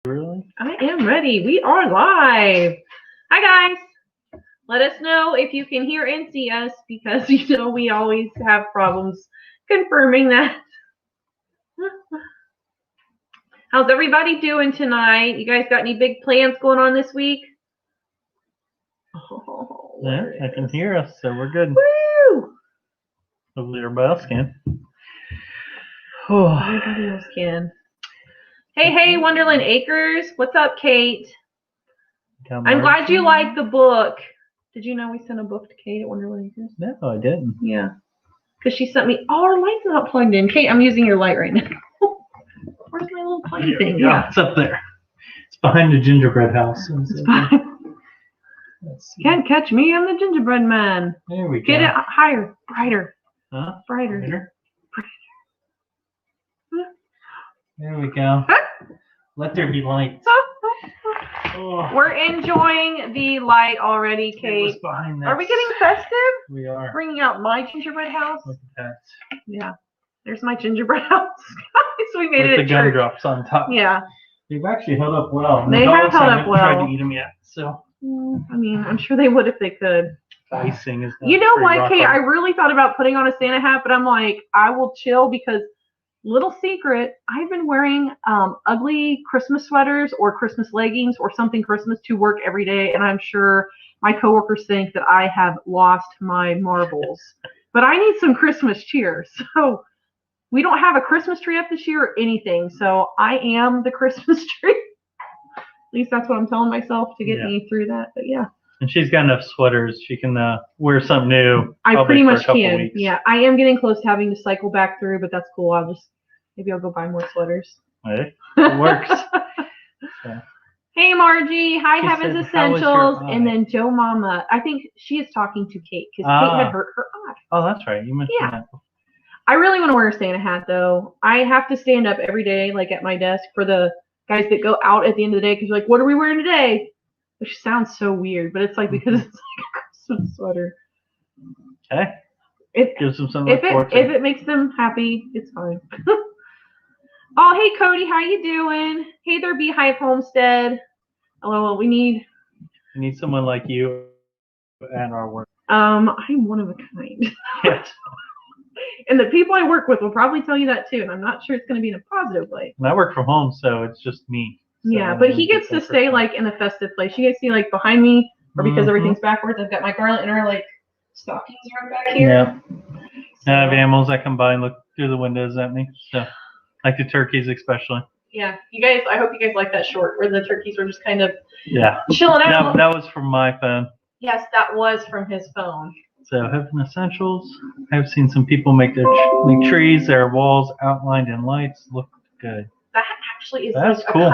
Really? I am ready. We are live. Hi, guys. Let us know if you can hear and see us because, we always have problems confirming that. How's everybody doing tonight? You guys got any big plans going on this week? Oh, yeah, I can hear us, so we're good. Woo! Hopefully everybody else can. Everybody else can. Hey, Wonderland Acres. What's up, Kate? I'm glad you like the book. Did you know we sent a book to Kate at Wonderland Acres? No, I didn't. Yeah. Because she sent me, our light's not plugged in. Kate, I'm using your light right now. Where's my little plug thing? Yeah, it's up there. It's behind the gingerbread house. Can't catch me, I'm the gingerbread man. There we go. Get it higher, brighter. Huh? Brighter. There we go. Let there be light. We're enjoying the light already, Kate. Are we getting festive? We are. Bringing out my gingerbread house. Look at that. Yeah. There's my gingerbread house. So we made it at the church. gumdrops on top. Yeah. They've actually held up well. They have held up well. Tried to eat them yet, so. I mean, I'm sure they would if they could. Icing is. You know what, Kate? I really thought about putting on a Santa hat, but I'm like, I will chill because. Little secret, I've been wearing ugly Christmas sweaters or Christmas leggings or something Christmas to work every day, and I'm sure my coworkers think that I have lost my marbles. But I need some Christmas cheer, so we don't have a Christmas tree up this year or anything, so I am the Christmas tree. At least that's what I'm telling myself to get me through that, but yeah. And she's got enough sweaters. She can wear something new. I pretty much can. Weeks. Yeah, I am getting close to having to cycle back through, but that's cool. Maybe I'll go buy more sweaters. Hey, it works. Yeah. Hey, Margie. Hi, Heaven's Essentials. And then Joe Mama. I think she is talking to Kate because Kate had hurt her eye. Oh, that's right. You mentioned that. I really want to wear a Santa hat, though. I have to stand up every day, like at my desk, for the guys that go out at the end of the day because you're like, what are we wearing today? Which sounds so weird, but it's like because it's like a Christmas sweater. Okay. It gives them something to look forward to. If it makes them happy, it's fine. Oh, hey, Cody. How you doing? Hey there, Beehive Homestead. Hello, we need someone like you at our work. I'm one of a kind. Yes. And the people I work with will probably tell you that too, and I'm not sure it's going to be in a positive way. And I work from home, so it's just me. So yeah, but he gets to stay like in a festive place. You guys see like behind me, or because everything's backwards, I've got my garland and her like stockings right back here. Yeah. So, I have animals that come by and look through the windows at me. So, like the turkeys especially. Yeah, you guys. I hope you guys like that short where the turkeys were just kind of chilling out. That was from my phone. Yes, that was from his phone. So, Heaven Essentials. I've seen some people make trees, their walls outlined in lights. Look good. That actually is like cool.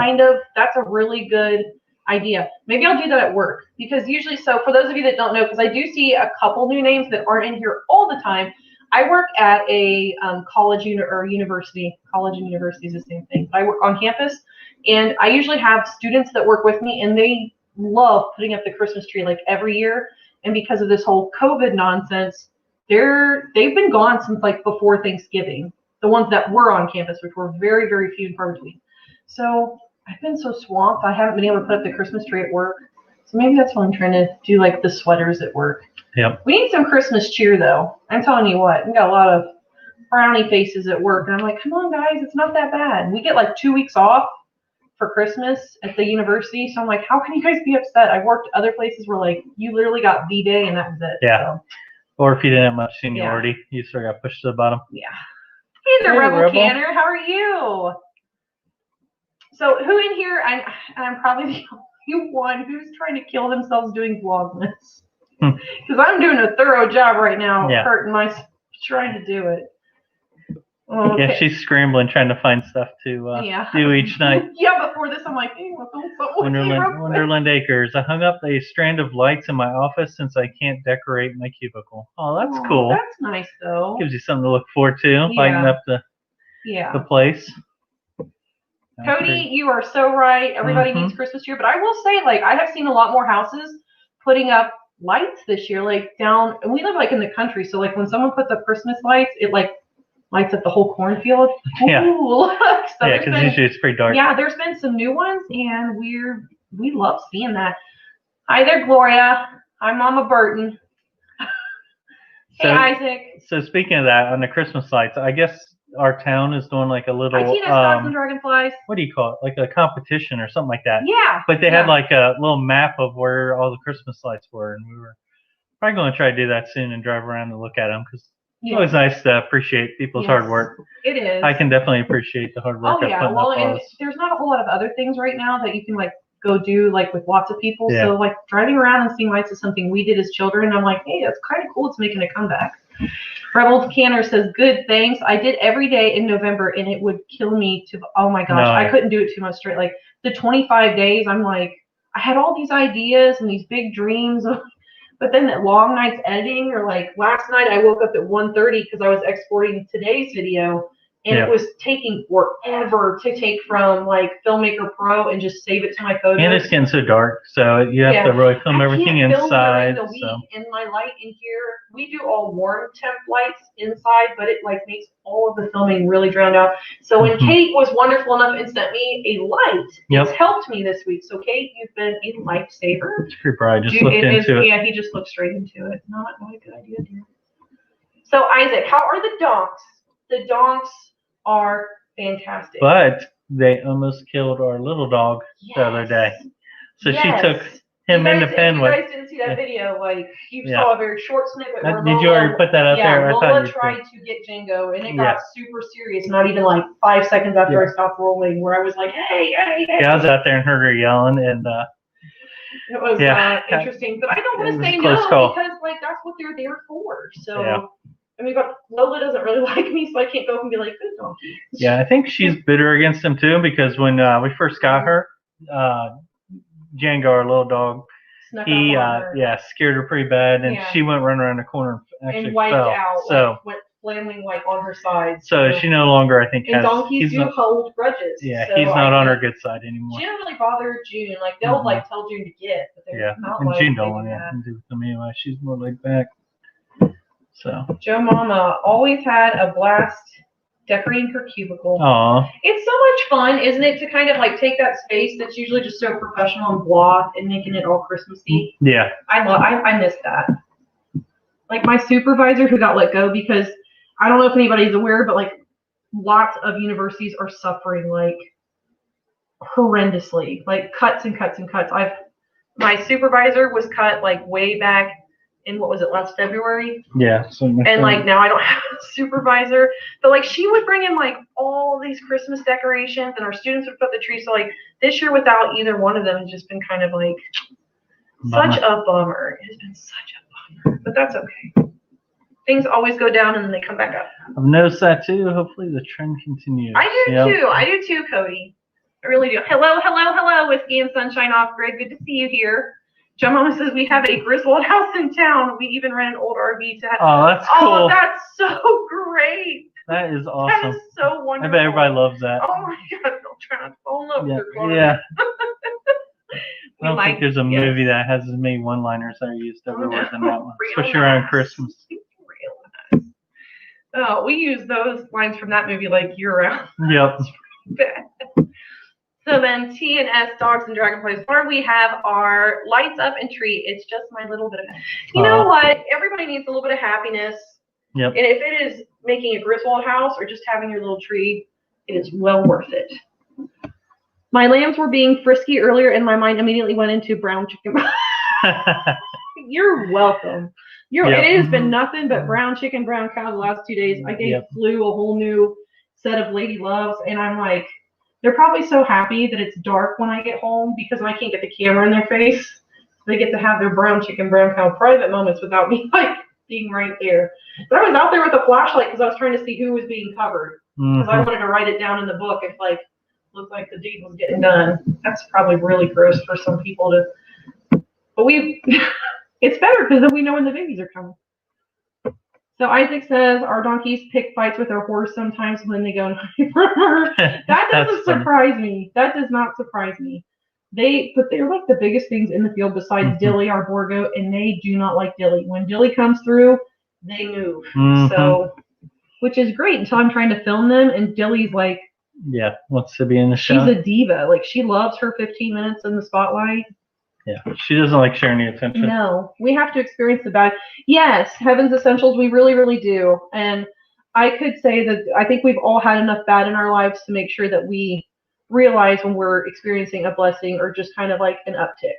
That's a really good idea. Maybe I'll do that at work because usually, so for those of you that don't know, because I do see a couple new names that aren't in here all the time. I work at a college or university. College and university is the same thing. I work on campus, and I usually have students that work with me, and they love putting up the Christmas tree like every year. And because of this whole COVID nonsense, they've been gone since like before Thanksgiving. The ones that were on campus, which were very, very few and far between. So I've been so swamped, I haven't been able to put up the Christmas tree at work. So maybe that's why I'm trying to do like the sweaters at work. Yep. We need some Christmas cheer though. I'm telling you what, we got a lot of frowny faces at work, and I'm like, come on guys, it's not that bad. We get like 2 weeks off for Christmas at the university, so I'm like, how can you guys be upset? I worked other places where like you literally got V-Day and that was it. Yeah. So. Or if you didn't have much seniority, you sort of got pushed to the bottom. Yeah. Hey there, Rebel Canner. How are you? So who in here? I'm probably the only one who's trying to kill themselves doing Vlogmas. Because I'm doing a thorough job right now, hurting myself trying to do it. Okay. Yeah, she's scrambling, trying to find stuff to do each night. Yeah, before this, I'm like, hey, what's Wonderland Acres. I hung up a strand of lights in my office since I can't decorate my cubicle. Oh, that's cool. That's nice, though. Gives you something to look forward to, lighting up the place. Cody, you are so right. Everybody needs Christmas cheer. But I will say, like, I have seen a lot more houses putting up lights this year, like down, and we live like in the country, so like when someone puts up Christmas lights, it like lights up the whole cornfield. Ooh, Yeah. look. So Yeah, because usually it's pretty dark. Yeah, there's been some new ones, and we love seeing that. Hi there, Gloria. Hi, Mama Burton. Hey, Isaac. So speaking of that, on the Christmas lights, I guess our town is doing like a little Stocks and Dragonflies. what do you call it? Like a competition or something like that. Yeah. But they had like a little map of where all the Christmas lights were, and we were probably going to try to do that soon and drive around and look at them because it's always nice to appreciate people's hard work. It is. I can definitely appreciate the hard work. Oh yeah. Well, and there's not a whole lot of other things right now that you can like go do like with lots of people. Yeah. So like driving around and seeing lights is something we did as children. And I'm like, hey, that's kind of cool. It's making a comeback. Rebel Canner says, good, thanks. I did every day in November and it would kill me to, oh my gosh, I couldn't do it 2 months straight. Like the 25 days, I'm like, I had all these ideas and these big dreams. But then that long night's editing, or like last night I woke up at 1:30 because I was exporting today's video. And it was taking forever to take from like Filmmaker Pro and just save it to my photos. And it's getting so dark, so you have to really film everything inside. Film during the week, and my light in here, we do all warm temp lights inside, but it like makes all of the filming really drowned out. So when Kate was wonderful enough and sent me a light, it's helped me this week. So Kate, you've been a lifesaver. It's pretty bright. I just looked into it. Yeah, he just looked straight into it. Not a good idea, dear. So Isaac, how are the donks? The donks are fantastic. But they almost killed our little dog the other day. So she took him in the pen. You guys didn't see that video. Like, you saw a very short snippet. Where Did you already put that out there? Lola tried to get Django, and it got super serious. Not even like 5 seconds after I stopped rolling, where I was like, hey. Yeah, I was out there and heard her yelling, and it was interesting. But I don't want to say no because like that's what they're there for. So. I mean, but Lola doesn't really like me, so I can't go up and be like, good donkey. Yeah, I think she's bitter against him too, because when we first got her, Django, our little dog, he scared her pretty bad, and she went running around the corner and actually wiped fell. out, so like, went flailing like on her side. So she no longer, I think, and donkeys do hold grudges. Yeah, so he's not on her good side anymore. She doesn't really bother June. Like they'll like tell June to get, but they're not and like June don't want to do with them anyway. She's more laid back. So Joe Mama always had a blast decorating her cubicle. Aww. It's so much fun, isn't it, to kind of like take that space that's usually just so professional and blah and making it all Christmassy. Yeah. I miss that. Like my supervisor who got let go because I don't know if anybody's aware, but like lots of universities are suffering like horrendously, like cuts and cuts and cuts. My supervisor was cut like way back in, what was it, last February? Yeah. And like now I don't have a supervisor, but like she would bring in like all these Christmas decorations and our students would put the tree. So like this year without either one of them has just been kind of like such a bummer. It has been such a bummer, but that's okay. Things always go down and then they come back up. I've noticed that too. Hopefully the trend continues. I do too. I do too, Cody. I really do. Hello, Whiskey and Sunshine Off Grid. Good to see you here. Joe Mama says we have a Griswold house in town. We even rent an old RV to have. Oh, that's cool. Oh, that's so great. That is awesome. That is so wonderful. I bet everybody loves that. Oh my God, don't try not to fall in love with her. Yeah. I don't think there's a movie that has as many one-liners that are used everywhere than that one, especially around Christmas. Real nice. Oh, we use those lines from that movie like year-round. Yep. So then T and S, Dogs and Dragonflies, where we have our lights up and treat. It's just my little bit of, you know what? Everybody needs a little bit of happiness. Yep. And if it is making a Griswold house or just having your little tree, it is well worth it. My lambs were being frisky earlier and my mind immediately went into brown chicken. You're welcome. It has been nothing but brown chicken, brown cow the last 2 days. I gave Flu a whole new set of Lady Loves and I'm like, they're probably so happy that it's dark when I get home because I can't get the camera in their face. They get to have their brown chicken, brown cow private moments without me like being right there. But I was out there with a flashlight because I was trying to see who was being covered. Because I wanted to write it down in the book if like looked like the deed was getting done. That's probably really gross for some people to. But it's better because then we know when the babies are coming. So Isaac says our donkeys pick fights with our horse sometimes when they go That doesn't surprise me. That does not surprise me. They're like the biggest things in the field besides Dilly, our Borgo, and they do not like Dilly. When Dilly comes through, they move. So which is great until I'm trying to film them and Dilly's like, yeah, wants to be in the show. She's a diva. Like, she loves her 15 minutes in the spotlight. Yeah, she doesn't like sharing the attention. No, we have to experience the bad. Yes, Heaven's Essentials, we really, really do. And I could say that I think we've all had enough bad in our lives to make sure that we realize when we're experiencing a blessing or just kind of like an uptick.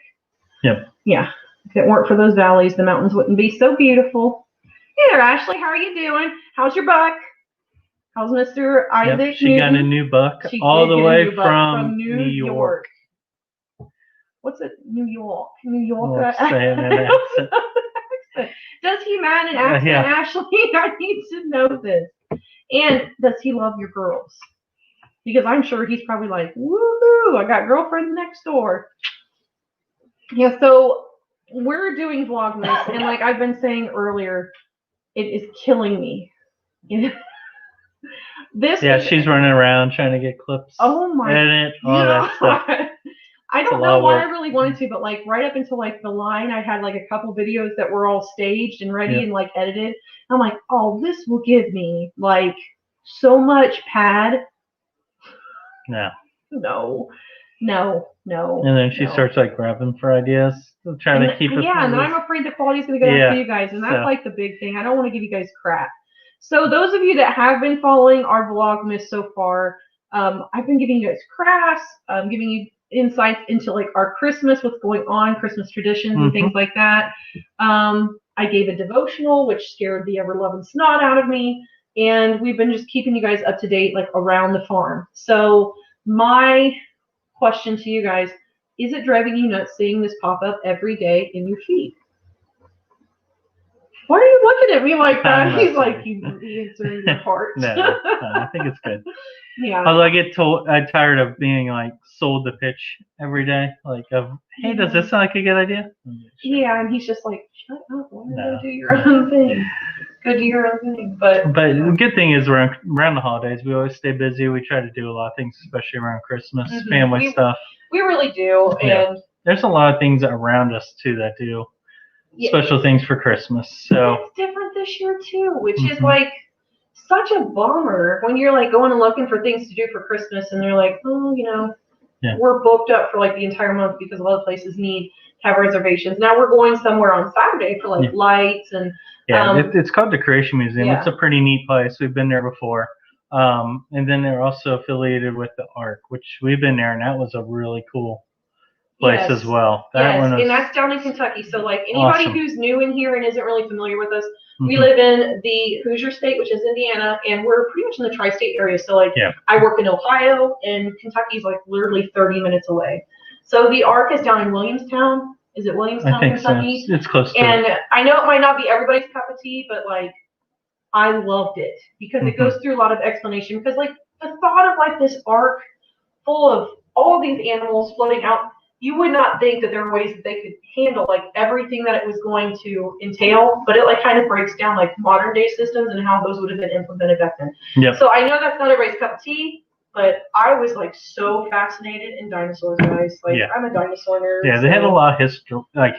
Yep. Yeah. If it weren't for those valleys, the mountains wouldn't be so beautiful. Hey there, Ashley. How are you doing? How's your buck? How's Mr. Isaac? Yep, she got a new buck all the way from New York. What's it? New York. New York. Does he man an accent, yeah. Ashley? I need to know this. And does he love your girls? Because I'm sure he's probably like, woohoo, I got girlfriends next door. Yeah, so we're doing Vlogmas, and like I've been saying earlier, it is killing me. She's running around trying to get clips. Oh my edit, all that stuff. I don't know why I really wanted to, but like right up until like the line, I had like a couple videos that were all staged and ready and like edited. I'm like, oh, this will give me like so much pad. No. And then she starts like grabbing for ideas, trying to keep it. Yeah, and then I'm afraid the quality's gonna go down for you guys, and that's like the big thing. I don't want to give you guys crap. So those of you that have been following our Vlogmas so far, I've been giving you guys crafts, giving you insights into like our Christmas, what's going on, Christmas traditions and things like that. I gave a devotional, which scared the ever-loving snot out of me, and we've been just keeping you guys up to date like around the farm. So my question to you guys, is it driving you nuts seeing this pop up every day in your feed? Why are you looking at me like that? He's like, you answering your heart. No, I think it's good. Yeah. Although I'm tired of being like sold the pitch every day. Like, hey, does this sound like a good idea? Yeah, and he's just like, shut up, go do your own thing. Go do your own thing. But the good thing is around the holidays, we always stay busy. We try to do a lot of things, especially around Christmas, family stuff. We really do. Yeah. And there's a lot of things around us too that do special things for Christmas. So it's different this year too, which is like such a bummer when you're like going and looking for things to do for Christmas, and they're like, oh, we're booked up for like the entire month because a lot of places need to have reservations. Now we're going somewhere on Saturday for like lights and it's called the Creation Museum. It's a pretty neat place. We've been there before. And then they're also affiliated with the Ark, which we've been there, and that was a really cool place as well. And that's down in Kentucky. So like anybody who's new in here and isn't really familiar with us, we live in the Hoosier State, which is Indiana, and we're pretty much in the tri-state area. So like I work in Ohio, and Kentucky's like literally 30 minutes away. So the Ark is down in Williamstown. Is it Williamstown, I think Kentucky? So. It's close to And I know it might not be everybody's cup of tea, but like I loved it because it goes through a lot of explanation. Because like the thought of like this Ark full of all these animals floating out, you would not think that there are ways that they could handle like everything that it was going to entail, but it like kind of breaks down like modern day systems and how those would have been implemented back then. So I know that's not everybody's cup of tea, but I was like so fascinated in dinosaurs, guys. Like I'm a dinosaur nerd. Yeah, they had a lot of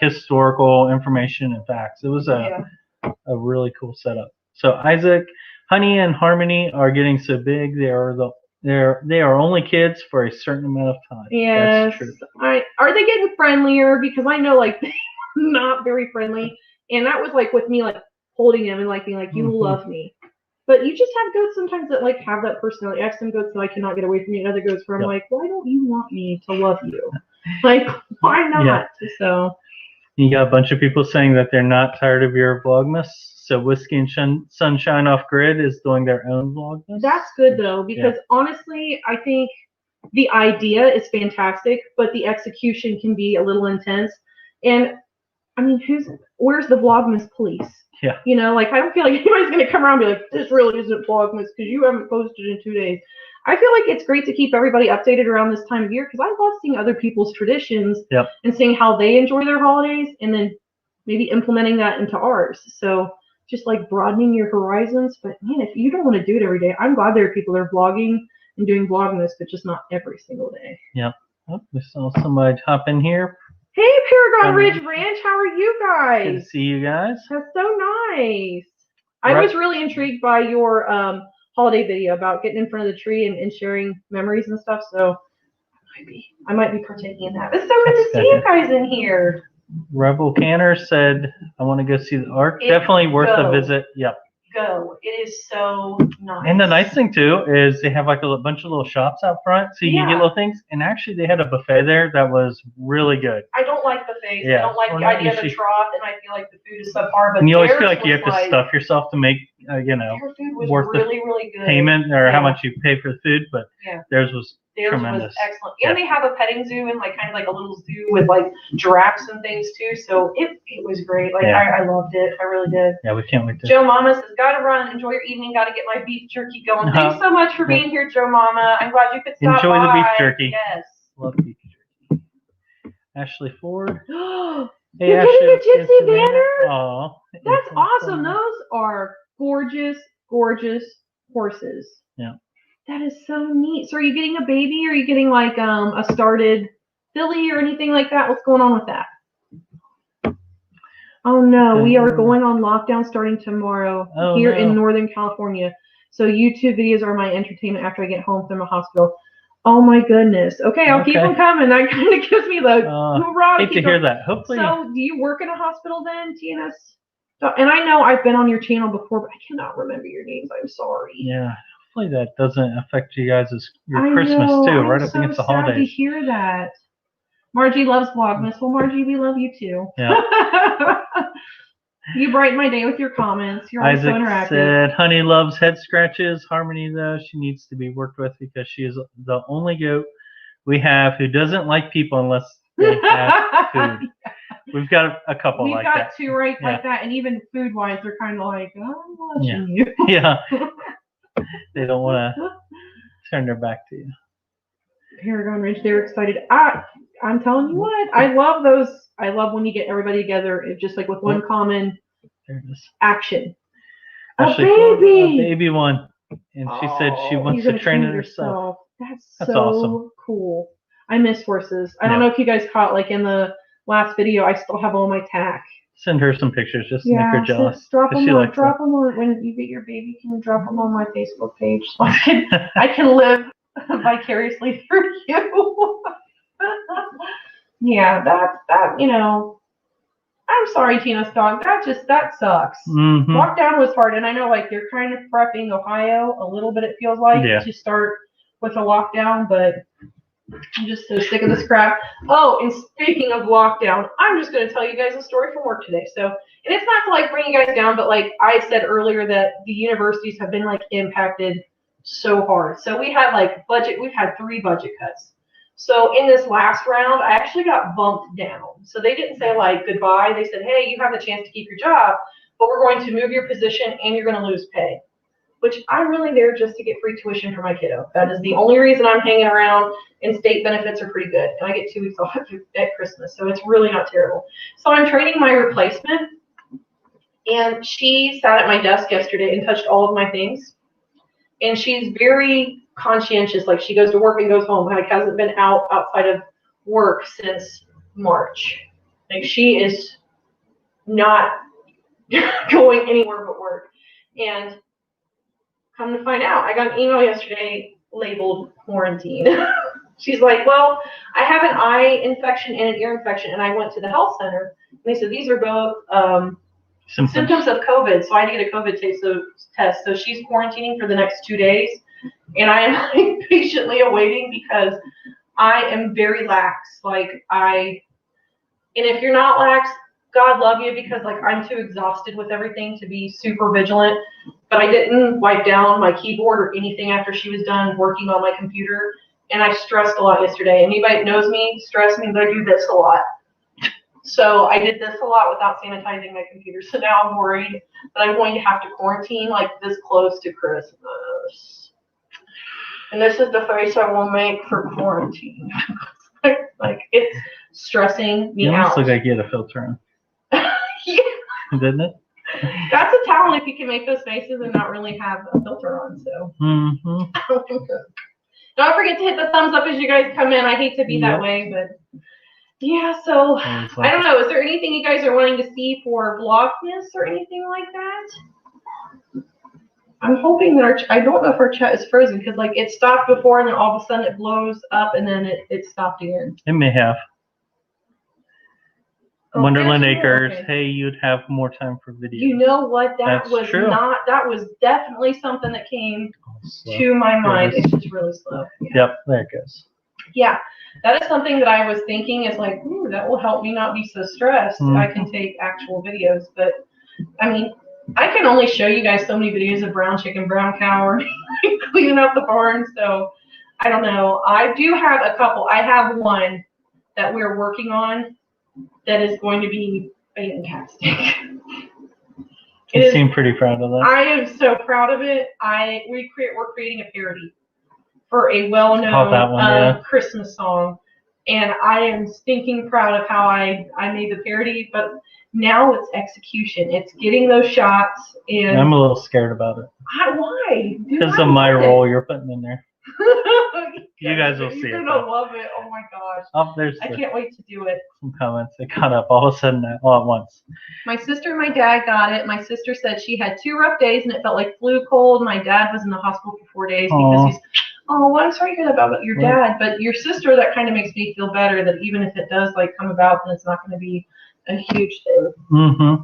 historical information and facts. It was a really cool setup. So Isaac, Honey, and Harmony are getting so big. They are only kids for a certain amount of time. Yes. That's true. Are they getting friendlier? Because I know like they're not very friendly, and that was like with me like holding them and like being like, you love me. But you just have goats sometimes that like have that personality. I have some goats that I cannot get away from you, and other goats where I'm like, why don't you want me to love you? Like, why not? So you got a bunch of people saying that they're not tired of your Vlogmas. So Whiskey and Sunshine Off Grid is doing their own Vlogmas. That's good though, because honestly, I think the idea is fantastic, but the execution can be a little intense. And I mean, where's the Vlogmas police? Yeah. Like I don't feel like anybody's gonna come around and be like, this really isn't Vlogmas because you haven't posted in 2 days. I feel like it's great to keep everybody updated around this time of year because I love seeing other people's traditions and seeing how they enjoy their holidays and then maybe implementing that into ours. So just like broadening your horizons. But man, if you don't want to do it every day, I'm glad there are people that are vlogging and doing Vlogmas, but just not every single day. Yep. Oh, we saw somebody hop in here. Hey, Paragon Ridge Ranch, how are you guys? Good to see you guys. That's so nice. I was really intrigued by your holiday video about getting in front of the tree and sharing memories and stuff. So I might be partaking in that. It's so good to see you guys in here. Rebel Canner said, I want to go see the Ark. Definitely worth a visit. Yep. Go. It is so nice. And the nice thing too is they have like a bunch of little shops out front, so you can get little things. And actually, they had a buffet there that was really good. I don't like buffets. Yeah. I don't like the idea of a trough, and I feel like the food is subpar. But and you always feel like you have to stuff yourself to make, you know, worth really, really good. Payment or how much you pay for the food. But theirs was tremendous. Was excellent. And they have a petting zoo and like kind of like a little zoo with like giraffes and things too. So it was great. Like I loved it. I really did. Yeah, we can't wait to. Joe Mama says, gotta run. Enjoy your evening. Gotta get my beef jerky going. Thanks so much for being here, Joe Mama. I'm glad you could stop Enjoy by. the beef jerky. Yes. Love beef jerky. Ashley Ford. Hey, you're getting a gypsy banner? Aw. That's awesome. Those are gorgeous, gorgeous horses. Yeah. That is so neat. So are you getting a baby, or are you getting like a started filly or anything like that? What's going on with that? Oh no, we are going on lockdown starting tomorrow here in Northern California. So YouTube videos are my entertainment after I get home from the hospital. Oh my goodness. Okay, I'll keep them coming. That kind of gives me the hoorah. Hate to hear that. Hopefully. So do you work in a hospital then, TNS? And I know I've been on your channel before, but I cannot remember your names. I'm sorry. Yeah. Hopefully that doesn't affect you guys' your Christmas too, right up against the holidays. I'm so sad to hear that. Margie loves Vlogmas. Well, Margie, we love you too. Yeah. You brighten my day with your comments. You're always so interactive. Isaac said, Honey loves head scratches. Harmony, though, she needs to be worked with because she is the only goat we have who doesn't like people unless they have food. We've got a couple like that. We've got two like that, and even food-wise, they're kind of like, oh, I'm watching you. Yeah. They don't want to turn their back to you. Paragon Ridge, they're excited. I'm telling you what, I love those. I love when you get everybody together, just like with one common action. Actually, a baby! A baby one. And she said she wants to train it herself. That's so awesome. Cool. I miss horses. I don't know if you guys caught, like in the last video, I still have all my tack. Send her some pictures just to make her jealous. Drop them on when you get your baby. Can you drop them on my Facebook page so I can live vicariously through you? Yeah, that you know. I'm sorry, Tina's dog. That sucks. Mm-hmm. Lockdown was hard, and I know like they're kind of prepping Ohio a little bit. It feels like to start with a lockdown, but I'm just so sick of this crap. Oh, and speaking of lockdown, I'm just going to tell you guys a story from work today. So, and it's not to like bring you guys down, but like I said earlier that the universities have been like impacted so hard. So we had like we've had 3 budget cuts. So in this last round, I actually got bumped down. So they didn't say like goodbye. They said, hey, you have the chance to keep your job, but we're going to move your position and you're going to lose pay. Which I'm really there just to get free tuition for my kiddo. That is the only reason I'm hanging around, and state benefits are pretty good. And I get 2 weeks off at Christmas, so it's really not terrible. So I'm training my replacement, and she sat at my desk yesterday and touched all of my things. And she's very conscientious. Like she goes to work and goes home. Like hasn't been outside of work since March. Like she is not going anywhere but work. And come to find out, I got an email yesterday labeled quarantine. She's like, well, I have an eye infection and an ear infection, and I went to the health center, and they said these are both symptoms of COVID, so I had to get a COVID test. So she's quarantining for the next 2 days, and I am like, patiently awaiting because I am very lax. And if you're not lax, God love you, because like I'm too exhausted with everything to be super vigilant. But I didn't wipe down my keyboard or anything after she was done working on my computer, and I stressed a lot yesterday. Anybody that knows me, stress means I do this a lot. So I did this a lot without sanitizing my computer. So now I'm worried that I'm going to have to quarantine like this close to Christmas. And this is the face I will make for quarantine. Like it's stressing me out. You almost look like you had a filter on. Yeah. Didn't it? That's a talent if you can make those faces and not really have a filter on. So. Mm-hmm. Don't forget to hit the thumbs up as you guys come in. I hate to be that way, but yeah. So I don't know. Is there anything you guys are wanting to see for Vlogmas or anything like that? I'm hoping that I don't know if our chat is frozen because like it stopped before and then all of a sudden it blows up and then it stopped again. It may have. Oh, Wonderland Acres. Okay. Hey, you'd have more time for videos. You know what? That's true. That was definitely something that came to my mind. It's just really slow. Yeah. Yep, there it goes. Yeah, that is something that I was thinking is like, ooh, that will help me not be so stressed. I can take actual videos, but I mean, I can only show you guys so many videos of brown chicken, brown cow, or cleaning up the barn. So I don't know. I do have a couple. I have one that we're working on that is going to be fantastic. You seem pretty proud of that. I am so proud of it. We're creating a parody for a well-known Christmas song, and I am stinking proud of how I made the parody. But now it's execution. It's getting those shots, and I'm a little scared about it. Why? Because of my role you're putting in there. You guys will see it. You're gonna love it. Oh my gosh. Oh, I can't wait to do it. Some comments that caught up all of a sudden all at once. My sister and my dad got it. My sister said she had 2 rough days and it felt like flu cold. My dad was in the hospital for 4 days because he's, well, I'm sorry to hear about your dad, but your sister, that kind of makes me feel better that even if it does like come about, then it's not going to be a huge thing. Mm-hmm.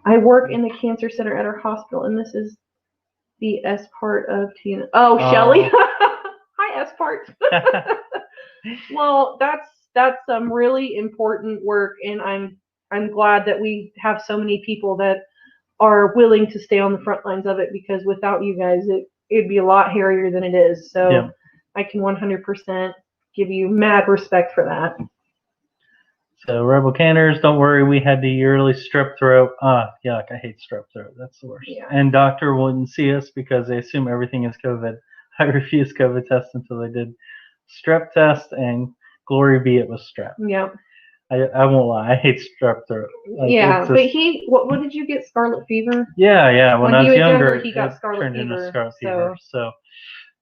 I work in the cancer center at our hospital, and this is the S part of Tina. Oh, Shelly. Hi, S part. Well, that's some really important work, and I'm glad that we have so many people that are willing to stay on the front lines of it, because without you guys, it'd be a lot hairier than it is. So I can 100% give you mad respect for that. So Rebel Canners, don't worry, we had the yearly strep throat. Yuck, I hate strep throat. That's the worst. Yeah. And doctor wouldn't see us because they assume everything is COVID. I refused COVID tests until they did strep test, and glory be it was strep. Yep. I won't lie, I hate strep throat. Like, yeah, but what did you get? Scarlet fever? Yeah. When I was younger, he got scarlet fever. Into scarlet fever. So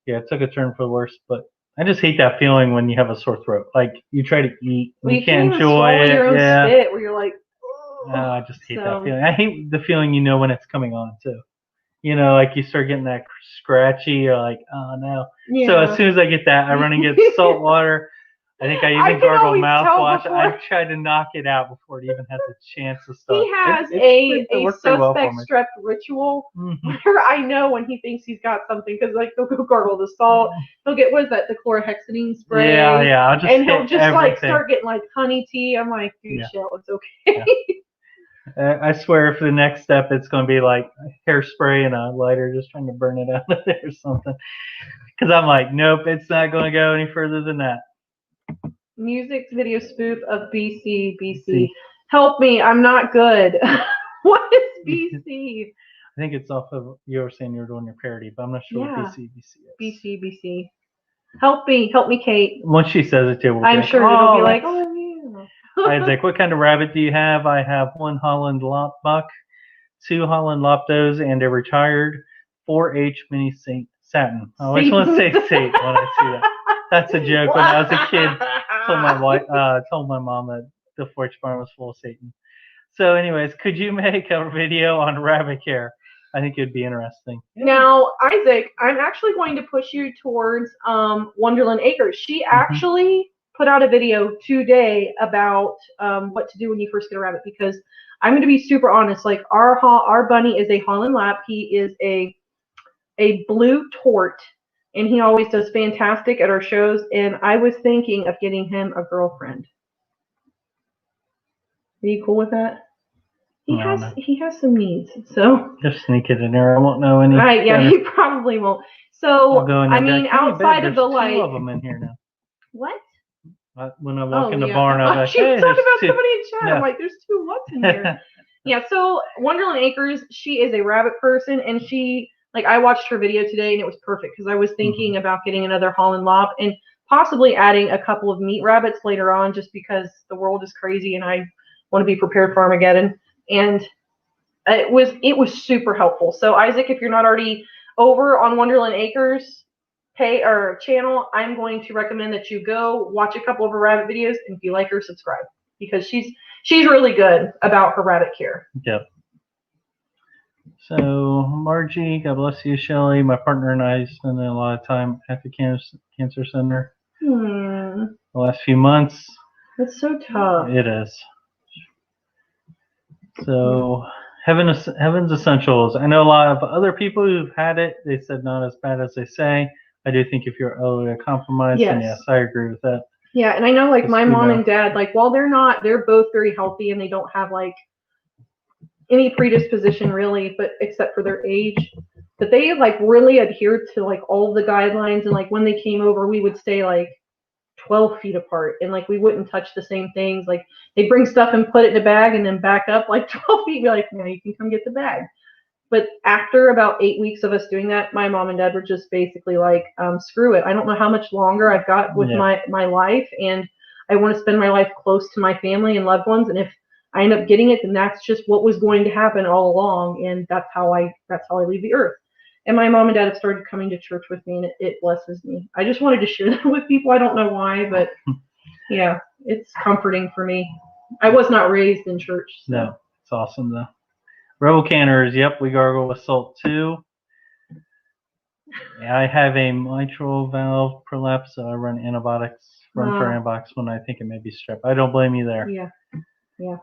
yeah, it took a turn for the worse, but I just hate that feeling when you have a sore throat. Like you try to eat, you can't enjoy it. Your own spit where you're like, oh. I just hate that feeling. I hate the feeling when it's coming on too. Like you start getting that scratchy. You're like, oh no. Yeah. So as soon as I get that, I run and get salt water. I think I even gargle mouthwash. I tried to knock it out before it even had the chance to start. He has a suspect strep ritual where I know when he thinks he's got something, because like he'll go gargle the salt. He'll get, what is that, the chlorhexidine spray? Yeah. He'll just like start getting like honey tea. I'm like, dude, chill, it's okay. Yeah. I swear, for the next step, it's going to be like hairspray and a lighter, just trying to burn it out of there or something. Because I'm like, nope, it's not going to go any further than that. Music video spoof of BC. Help me, I'm not good. What is BC? I think it's off of, you were saying you were doing your parody, but I'm not sure what BC is. BC. Help me, Kate. Once she says it too, I'm sure it'll be like, oh yeah. Isaac, what kind of rabbit do you have? I have 1 Holland Lop buck, 2 Holland Loptos, and a retired 4-H mini Saint Satin. I always want to say Saint when I see that. That's a joke. When I was a kid, told my mom that the 4-H barn was full of Satan. So anyways, could you make a video on rabbit care? I think it'd be interesting. Now, Isaac, I'm actually going to push you towards Wonderland Acres. She actually put out a video today about what to do when you first get a rabbit, because I'm going to be super honest. Like our bunny is a Holland Lap. He is a blue tort, and he always does fantastic at our shows. And I was thinking of getting him a girlfriend. Are you cool with that? He has some needs, so just sneak it in there. I won't know any. Right? Yeah, he probably won't. So I mean, outside of the light, 2 of them in here now. What? When I walk in the barn, I'm like, she was talking about somebody in chat. I'm like, there's 2 what's in here. Yeah. So Wonderland Acres, she is a rabbit person, and I watched her video today, and it was perfect because I was thinking about getting another Holland Lop and possibly adding a couple of meat rabbits later on, just because the world is crazy and I want to be prepared for Armageddon. And it was super helpful. So Isaac, if you're not already over on Wonderland Acres channel, I'm going to recommend that you go watch a couple of her rabbit videos, and if you like her, subscribe, because she's really good about her rabbit care. Yep. So, Margie, God bless you, Shelly. My partner and I spend a lot of time at the cancer center the last few months. That's so tough. It is. So, Heaven's Essentials. I know a lot of other people who've had it. They said not as bad as they say. I do think if you're elderly compromised, then yes, I agree with that. Yeah, and I know like my mom and dad, like while they're both very healthy and they don't have like any predisposition really, but except for their age, but they like really adhered to like all the guidelines, and like when they came over, we would stay like 12 feet apart, and like we wouldn't touch the same things. Like they'd bring stuff and put it in a bag and then back up like 12 feet, be like, now you can come get the bag. But after about 8 weeks of us doing that, my mom and dad were just basically like, screw it. I don't know how much longer I've got with my life, and I want to spend my life close to my family and loved ones. And if I end up getting it, then that's just what was going to happen all along, and that's how I leave the earth. And my mom and dad have started coming to church with me, and it blesses me. I just wanted to share that with people. I don't know why, but yeah, it's comforting for me. I was not raised in church. So. No, it's awesome though. Rebel Canners, yep, we gargle with salt too. Yeah, I have a mitral valve prolapse, so I run antibiotics, for antibiotics when I think it may be strep. I don't blame you there. Yeah, yeah.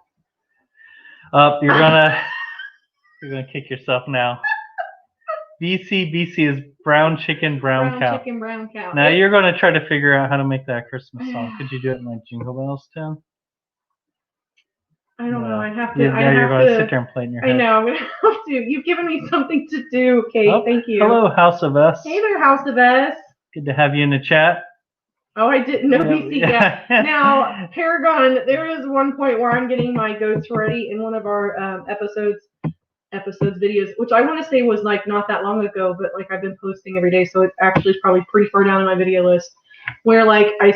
You're gonna kick yourself now. BC is brown chicken, brown cow. Chicken, brown cow. Now you're gonna try to figure out how to make that Christmas song. Could you do it in like Jingle Bells tune? I don't know. I have to. Yeah, you're going to sit there and play in your head. I know. I'm going to have to. You've given me something to do, Kate. Thank you. Hello, House of S. Hey there, House of S. Good to have you in the chat. Oh, I didn't know BC yet. Now, Paragon, there is one point where I'm getting my goats ready in one of our episodes videos, which I want to say was like not that long ago, but like I've been posting every day, so it actually is probably pretty far down in my video list, where like I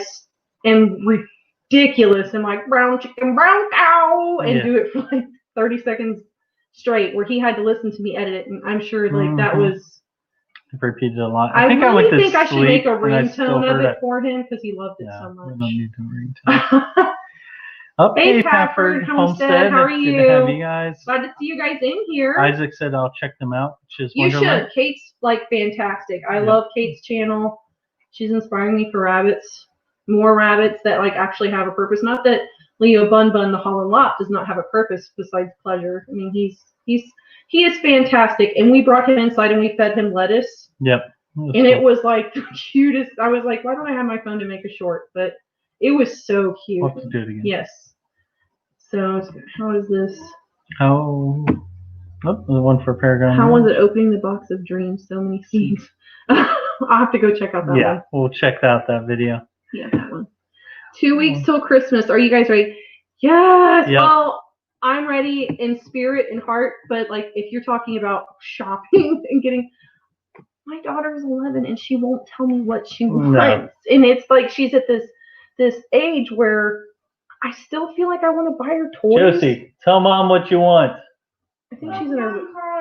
am ridiculous and like brown chicken, brown cow, and do it for like 30 seconds straight, where he had to listen to me edit it, and I'm sure like that was. I've repeated a lot. I really think I should make a ringtone of it for him because he loved it so much. We don't need the ringtone. Hey, Pafford Homestead. How are you? Good to have you guys. Glad to see you guys in here. Isaac said I'll check them out, which is wonderful. You should. Kate's like fantastic. I love Kate's channel. She's inspiring me for rabbits. More rabbits that like actually have a purpose. Not that Leo Bun the Holland Lot does not have a purpose besides pleasure. I mean, he is fantastic, and we brought him inside and we fed him lettuce. Yep. And it was like the cutest. I was like, why don't I have my phone to make a short? But it was so cute. We'll have to do it again. Yes. So how is this? Oh, the one for Paragon. How was it opening the box of dreams? So many scenes. I'll have to go check out that one. Yeah, we'll check out that video. Yeah, that one. 2 weeks till Christmas. Are you guys ready? Yes. Yep. Well, I'm ready in spirit and heart, but like if you're talking about shopping and getting, my daughter's 11 and she won't tell me what she wants, and it's like she's at this age where I still feel like I want to buy her toys. Josie, tell mom what you want. I think she's in her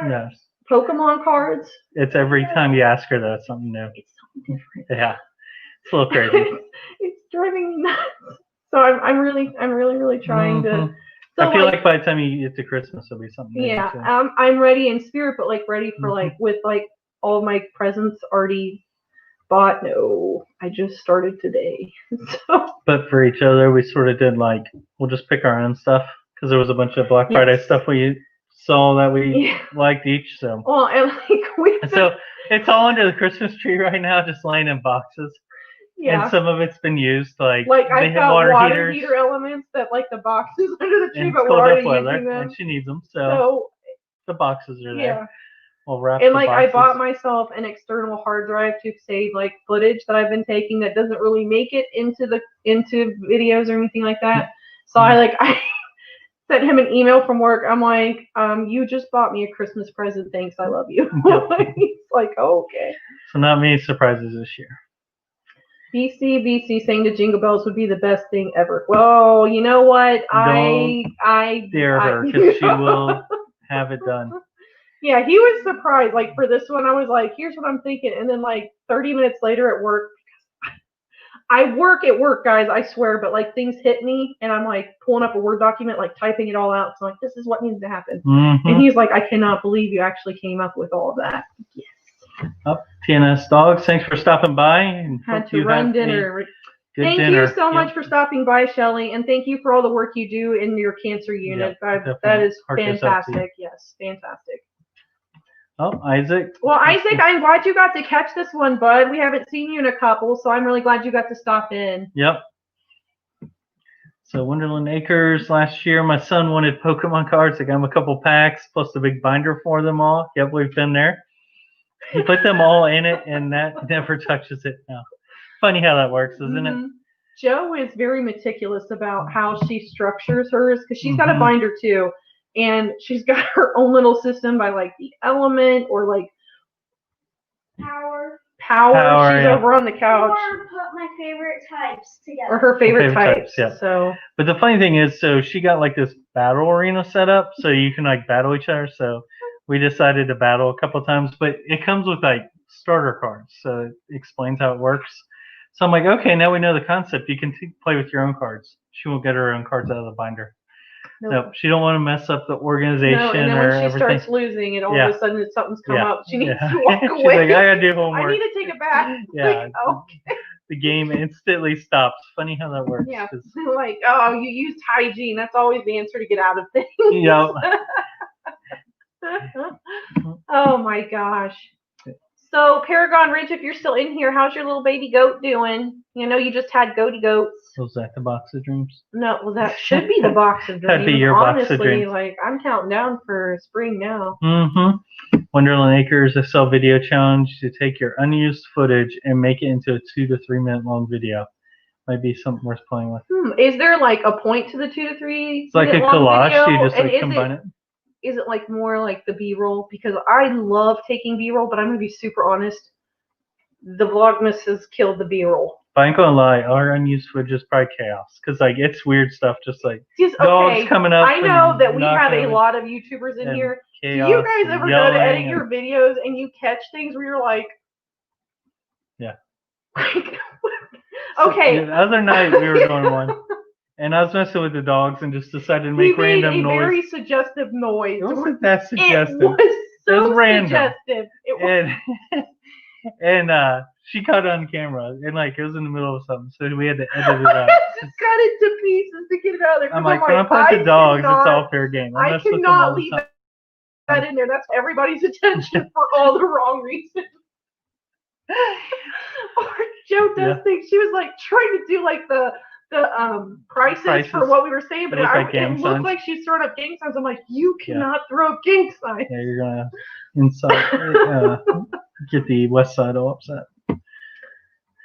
yes. Pokemon cards. It's every time you ask her though, it's something new. It's something different. Yeah, it's a little crazy. It's driving me nuts. So I'm really trying to. So I feel like by the time you get to Christmas, it'll be something. Yeah, I'm ready in spirit, but like ready for like with like all my presents already bought. No, I just started today. So. But for each other, we sort of did like we'll just pick our own stuff because there was a bunch of Black Friday stuff we saw that we liked each. So well, and like so it's all under the Christmas tree right now, just laying in boxes. Yeah. And some of it's been used, like I got water heater elements that like the boxes under the tree, but we're already using them. And she needs them, so the boxes are there. Yeah. We'll wrap and like I bought myself an external hard drive to save like footage that I've been taking that doesn't really make it into videos or anything like that. So I sent him an email from work. I'm like, you just bought me a Christmas present. Thanks, I love you. He's like, oh, okay. So not many surprises this year. BC saying the Jingle Bells would be the best thing ever. Well, you know what? I dare her because she will have it done. Yeah, he was surprised. Like for this one, I was like, here's what I'm thinking. And then like 30 minutes later at work, I work at work, guys, I swear, but like things hit me and I'm like pulling up a Word document, like typing it all out. So I'm like, this is what needs to happen. And he's like, I cannot believe you actually came up with all of that. Yes. Oh, TNS Dogs, thanks for stopping by. And had to run dinner. Thank you so much for stopping by, Shelly, and thank you for all the work you do in your cancer unit. That is fantastic. Yes, fantastic. Oh, Isaac. Well, Isaac, I'm glad you got to catch this one, bud. We haven't seen you in a couple, so I'm really glad you got to stop in. Yep. So Wonderland Acres, last year my son wanted Pokemon cards. I got him a couple packs plus a big binder for them all. Yep, we've been there. He put them all in it, and that never touches it now. Funny how that works, isn't it? Jo is very meticulous about how she structures hers, because she's got a binder too. And she's got her own little system by like the element or like power. She's over on the couch. Or put my favorite types together. Or her favorite types. Yeah. So. But the funny thing is, so she got like this battle arena set up, so you can like battle each other. So we decided to battle a couple times, but it comes with like starter cards, so it explains how it works. So I'm like, okay, now we know the concept. You can play with your own cards. She won't get her own cards out of the binder. Nope, she don't want to mess up the organization. No, and then or when she everything. Starts losing, and all of a sudden something's come up, she needs to walk away. She's like, I gotta do homework. I need to take it back. Yeah. Like, okay. The game instantly stops. Funny how that works. Yeah. Like, oh, you used hygiene. That's always the answer to get out of things. Yep. Oh my gosh. So Paragon Ridge, if you're still in here, how's your little baby goat doing? You know, you just had goaty goats. Was that the box of dreams? No, well, that should be the box of dreams. That'd be your honestly, box of dreams. Like, I'm counting down for spring now. Wonderland Acres, a sell video challenge to take your unused footage and make it into a 2 to 3 minute long video. Might be something worth playing with. Is there like a point to the 2 to 3? It's like a collage. Video? You just like combine it. Is it like more like the B-roll? Because I love taking B-roll, but I'm going to be super honest. The Vlogmas has killed the B-roll. But I ain't going to lie, our unused footage is probably chaos. Because like it's weird stuff, just like dogs coming up. I know that we have a lot of YouTubers in here. Do you guys ever go to edit your videos and you catch things where you're like... Yeah. Okay. The other night we were doing one. And I was messing with the dogs and just decided to make random noise. Very suggestive noise. It wasn't that suggestive. It was so random. Suggestive. It was. And she caught it on camera, and like it was in the middle of something, so we had to edit it out. Just cut it to pieces to get it out of there. I'm like, when I put the dogs, it's all fair game. I cannot leave that in there. That's everybody's attention for all the wrong reasons. Or Jo does things. She was like trying to do like the prices for what we were saying, but it looked like she's throwing up gang signs. I'm like, you cannot throw up gang signs. Yeah, you're gonna get the West Side all upset.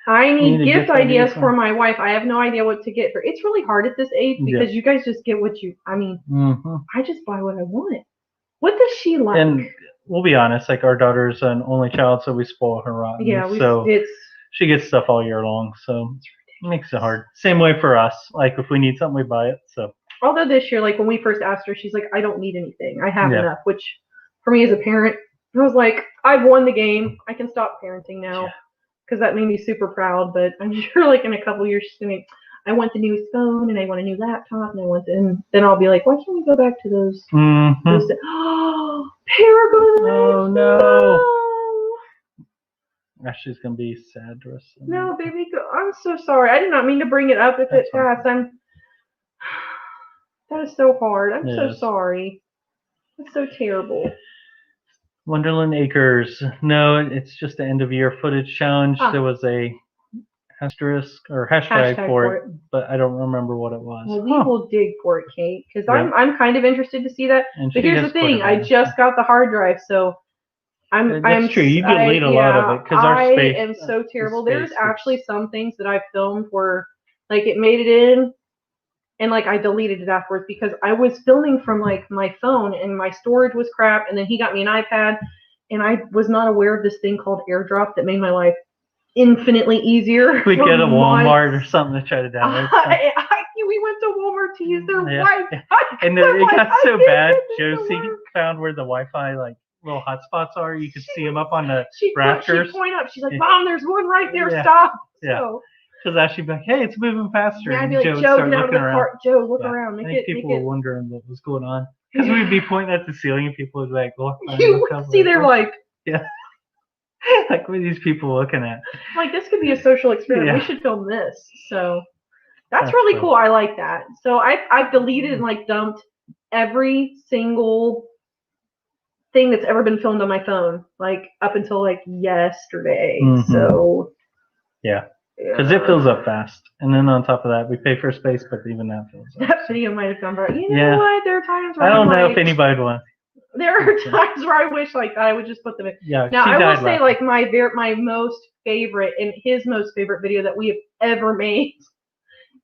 I need gift ideas for my wife. I have no idea what to get her. It's really hard at this age because you guys just get what you. I mean, I just buy what I want. What does she like? And we'll be honest, like our daughter's an only child, so we spoil her rotten. Yeah, she gets stuff all year long, so. It makes it hard. Same way for us. Like if we need something, we buy it. So. Although this year, like when we first asked her, she's like, "I don't need anything. I have enough." Which, for me as a parent, I was like, "I've won the game. I can stop parenting now," because that made me super proud. But I'm sure, like in a couple years, she's gonna. I want the newest phone, and I want a new laptop, and and then I'll be like, "Why can't we go back to those?" Oh, Paragon! Oh no. Ashley's gonna be sad to us. No, baby, I'm so sorry. I did not mean to bring it up if it passed. That is so hard. I'm so sorry. That's so terrible. Wonderland Acres. No, it's just the end of year footage challenge. There was a asterisk or hashtag for it, but I don't remember what it was. Well, we will dig for it, Kate, because I'm kind of interested to see that. But here's the thing: I just got the hard drive, so. That's true. You delete a lot of it because our space. I am so terrible. There's actually some things that I filmed where, like, it made it in, and like I deleted it afterwards because I was filming from like my phone and my storage was crap. And then he got me an iPad, and I was not aware of this thing called AirDrop that made my life infinitely easier. We get a Walmart or something to try to download. We went to Walmart to use their Wi-Fi, and it got so bad. Josie found where the Wi-Fi like. Little hotspots are. You could see them up on the rafters. She pointed up. She's like, "Mom, there's one right there. Stop." Yeah. So, Because I should be like, hey, it's moving faster. Yeah, I'd And be like, Joe would Joe, start get out of looking the around. car. Joe, look Yeah. around. I Make think it. people were wondering what was going on. Because we'd be pointing at the ceiling and people would be like, look. You would see they're like, yeah. Like, what are these people looking at? like, this could be a social experiment. Yeah. We should film this. So that's That's really fun. cool. I like that. So I've deleted and like dumped every single thing that's ever been filmed on my phone, like up until like yesterday. Mhm. So yeah. Because it fills up fast. And then on top of that, we pay for space, but even that fills up. That video might have gone viral. You know Yeah. what? There are times where I don't I'm know like, if anybody would want. there are times where I wish like I would just put them in. Yeah. Now she I will died say laughing. like my most favorite and his most favorite video that we have ever made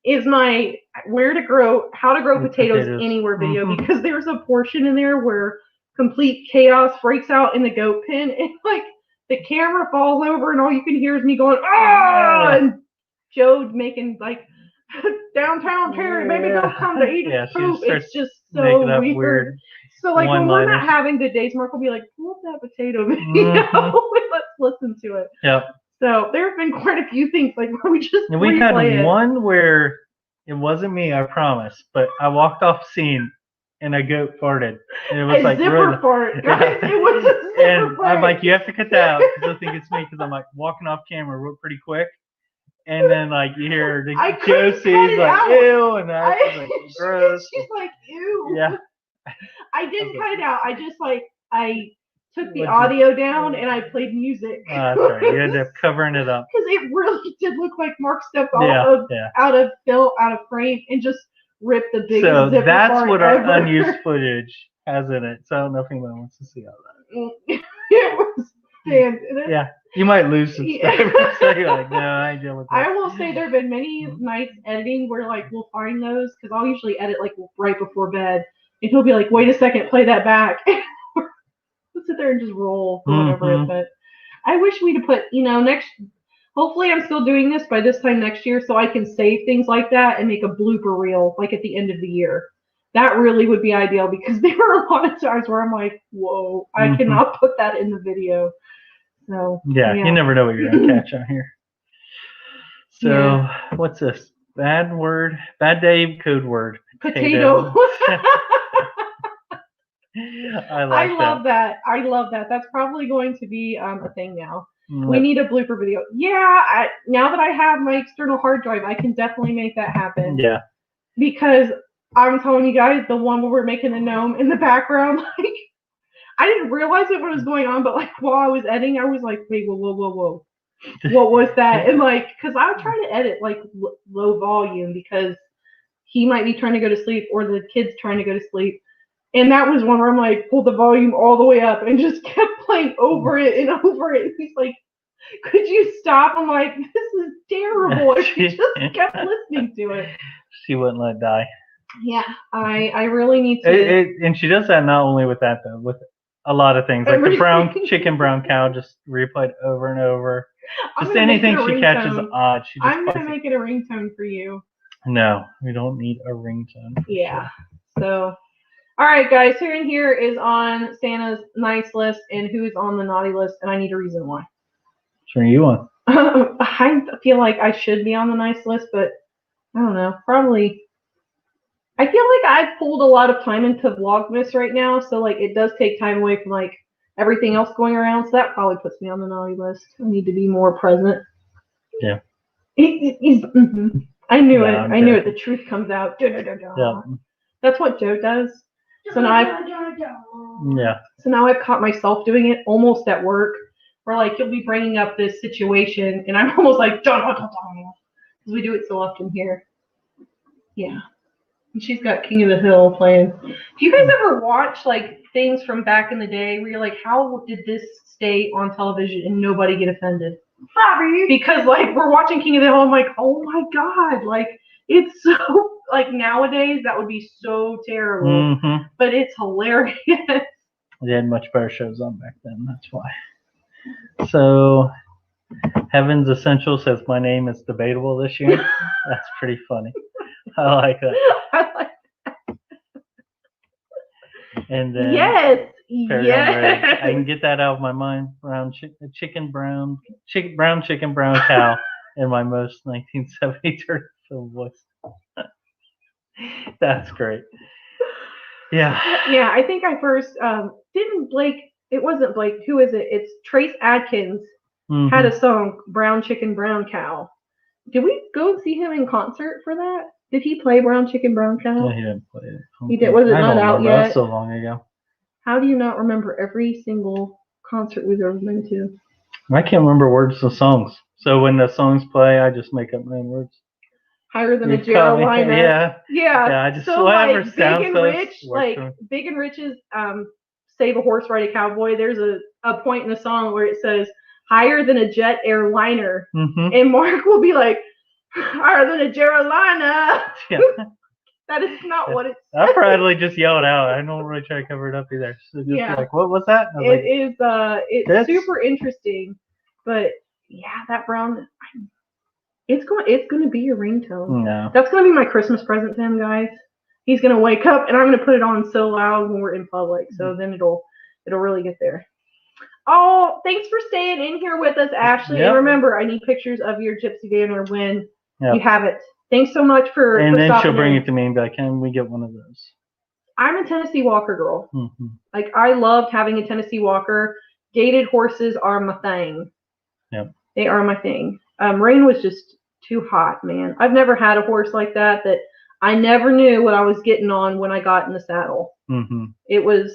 is my how to grow potatoes anywhere video, Mhm. because there's a portion in there where complete chaos breaks out in the goat pen and like the camera falls over and all you can hear is me going, ah, and Joe making like downtown Terry, baby, don't come to eat his poop. It's just so weird. So like when we're not having good days, Mark will be like, pull up that potato video and let's listen to it. Yep. So there have been quite a few things like where we just And we had replay it. one where it wasn't me, I promise, but I walked off scene and a goat farted. And it was A like zipper really, fart, guys. Yeah. It was a zipper And fart. I'm like, you have to cut that out because they'll think it's me because I'm like walking off camera real pretty quick. And then like you hear the Josie's like, ew, and I was like, gross. She's like, ew. Yeah. I didn't cut it out. I just like I took the audio down and I played music. That's right. You ended up covering it up. Because it really did look like Mark stepped out of frame and just ripped the biggest so zipper that's fart what our ever. unused footage has in it. So I don't know if anyone wants to see all that. It was fantastic. Yeah. You might lose subscribers. So you're like, no, I ain't dealing with that. I will say there have been many nights editing where like we'll find those, because I'll usually edit like right before bed, and he'll be like, wait a second, play that back. We'll sit there and just roll or whatever. But I wish we'd have put, hopefully I'm still doing this by this time next year so I can save things like that and make a blooper reel like at the end of the year. That really would be ideal, because there are a lot of times where I'm like, whoa, I cannot put that in the video. So yeah, you never know what you're gonna catch on here. So what's this? Bad day code word. Potato. I love that. I love that. That's probably going to be a thing now. We need a blooper video. Yeah, now that I have my external hard drive, I can definitely make that happen. Yeah. Because I'm telling you guys, the one where we're making the gnome in the background, like, I didn't realize it what was going on, but like while I was editing, I was like, wait, whoa. What was that? And like, because I would try to edit like low volume because he might be trying to go to sleep or the kid's trying to go to sleep. And that was one where I'm like, pulled the volume all the way up and just kept playing over it and over it. He's like, could you stop? I'm like, this is terrible. And she just kept listening to it. She wouldn't let it die. Yeah, I really need to. And she does that not only with that though, with a lot of things like the brown cow, just replayed over and over. Just anything she catches odd, she just. I'm gonna make it a ringtone for you. No, we don't need a ringtone. Yeah. Sure. So, all right, guys, who in here is on Santa's nice list and who is on the naughty list? And I need a reason why. Sure, you on? I feel like I should be on the nice list, but I don't know. Probably. I feel like I've pulled a lot of time into Vlogmas right now, so like it does take time away from like everything else going around. So that probably puts me on the naughty list. I need to be more present. Yeah. I knew it. I knew it. The truth comes out. Yeah. That's what Joe does. So now I've caught myself doing it almost at work, where like he'll be bringing up this situation, and I'm almost like because we do it so often here. Yeah. And she's got King of the Hill playing. Do you guys ever watch like things from back in the day where you're like, how did this stay on television and nobody get offended? Because like we're watching King of the Hill, I'm like, oh my god, like it's so like nowadays that would be so terrible, but it's hilarious. They had much better shows on back then. That's why. So, Heaven's Essential says my name is debatable this year. That's pretty funny. I like that. And then I can get that out of my mind. Brown chicken, brown cow. in my most 1970 film voice. That's great. Yeah. Yeah, I think I first didn't Blake. It wasn't Blake. Who is it? It's Trace Adkins had a song, Brown Chicken, Brown Cow. Did we go see him in concert for that? Did he play Brown Chicken, Brown Cow? No, he didn't play it. He did. Was it not out yet? That's so long ago. How do you not remember every single concert we've ever been to? I can't remember words of songs. So when the songs play, I just make up my own words. Higher than a Carolina. Yeah. Yeah. I just so whatever like sounds Big and Rich, Big and Rich's Save a Horse, Ride a Cowboy. There's a point in the song where it says higher than a jet airliner, and Mark will be like higher than a Carolina. Yeah. That is not what it's. I probably just yell it out. I don't really try to cover it up either. So just like, what was that? It's super interesting, but yeah, that brown. It's going to be your ringtone. No. That's going to be my Christmas present to him, guys. He's going to wake up and I'm going to put it on so loud when we're in public. So then it'll really get there. Oh, thanks for staying in here with us, Ashley. Yep. And remember, I need pictures of your gypsy banner when you have it. Thanks so much for And then she'll bring it to me and be like, can we get one of those? I'm a Tennessee Walker girl. Like, I loved having a Tennessee Walker. Gated horses are my thing. Yep. They are my thing. Rain was just too hot, man. I've never had a horse like that I never knew what I was getting on when I got in the saddle. It was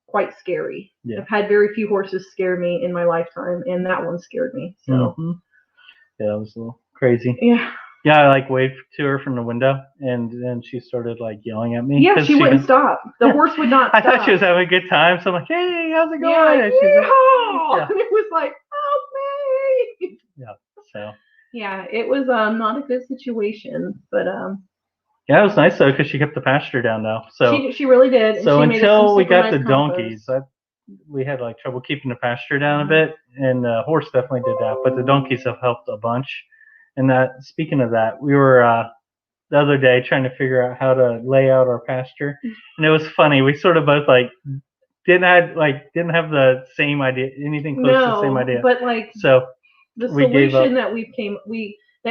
quite scary. Yeah. I've had very few horses scare me in my lifetime, and that one scared me. So yeah, it was a little crazy. Yeah. Yeah, I like waved to her from the window, and then she started like yelling at me. Yeah, she wouldn't stop. The horse would not stop. I thought she was having a good time, so I'm like, hey, how's it going? Yeah, and she's like, and it was like, help me. Yeah, so. Yeah, it was not a good situation, but yeah, it was nice though because she kept the pasture down though. So she really did. And so she until we got nice the donkeys, we had like trouble keeping the pasture down a bit, and the horse definitely did that. But the donkeys have helped a bunch. And speaking of that, we were the other day trying to figure out how to lay out our pasture, and it was funny. We sort of both like didn't have the same idea, anything close to the same idea. But like so the solution that